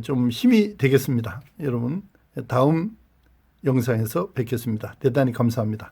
좀 힘이 되겠습니다. 여러분, 다음 영상에서 뵙겠습니다. 대단히 감사합니다.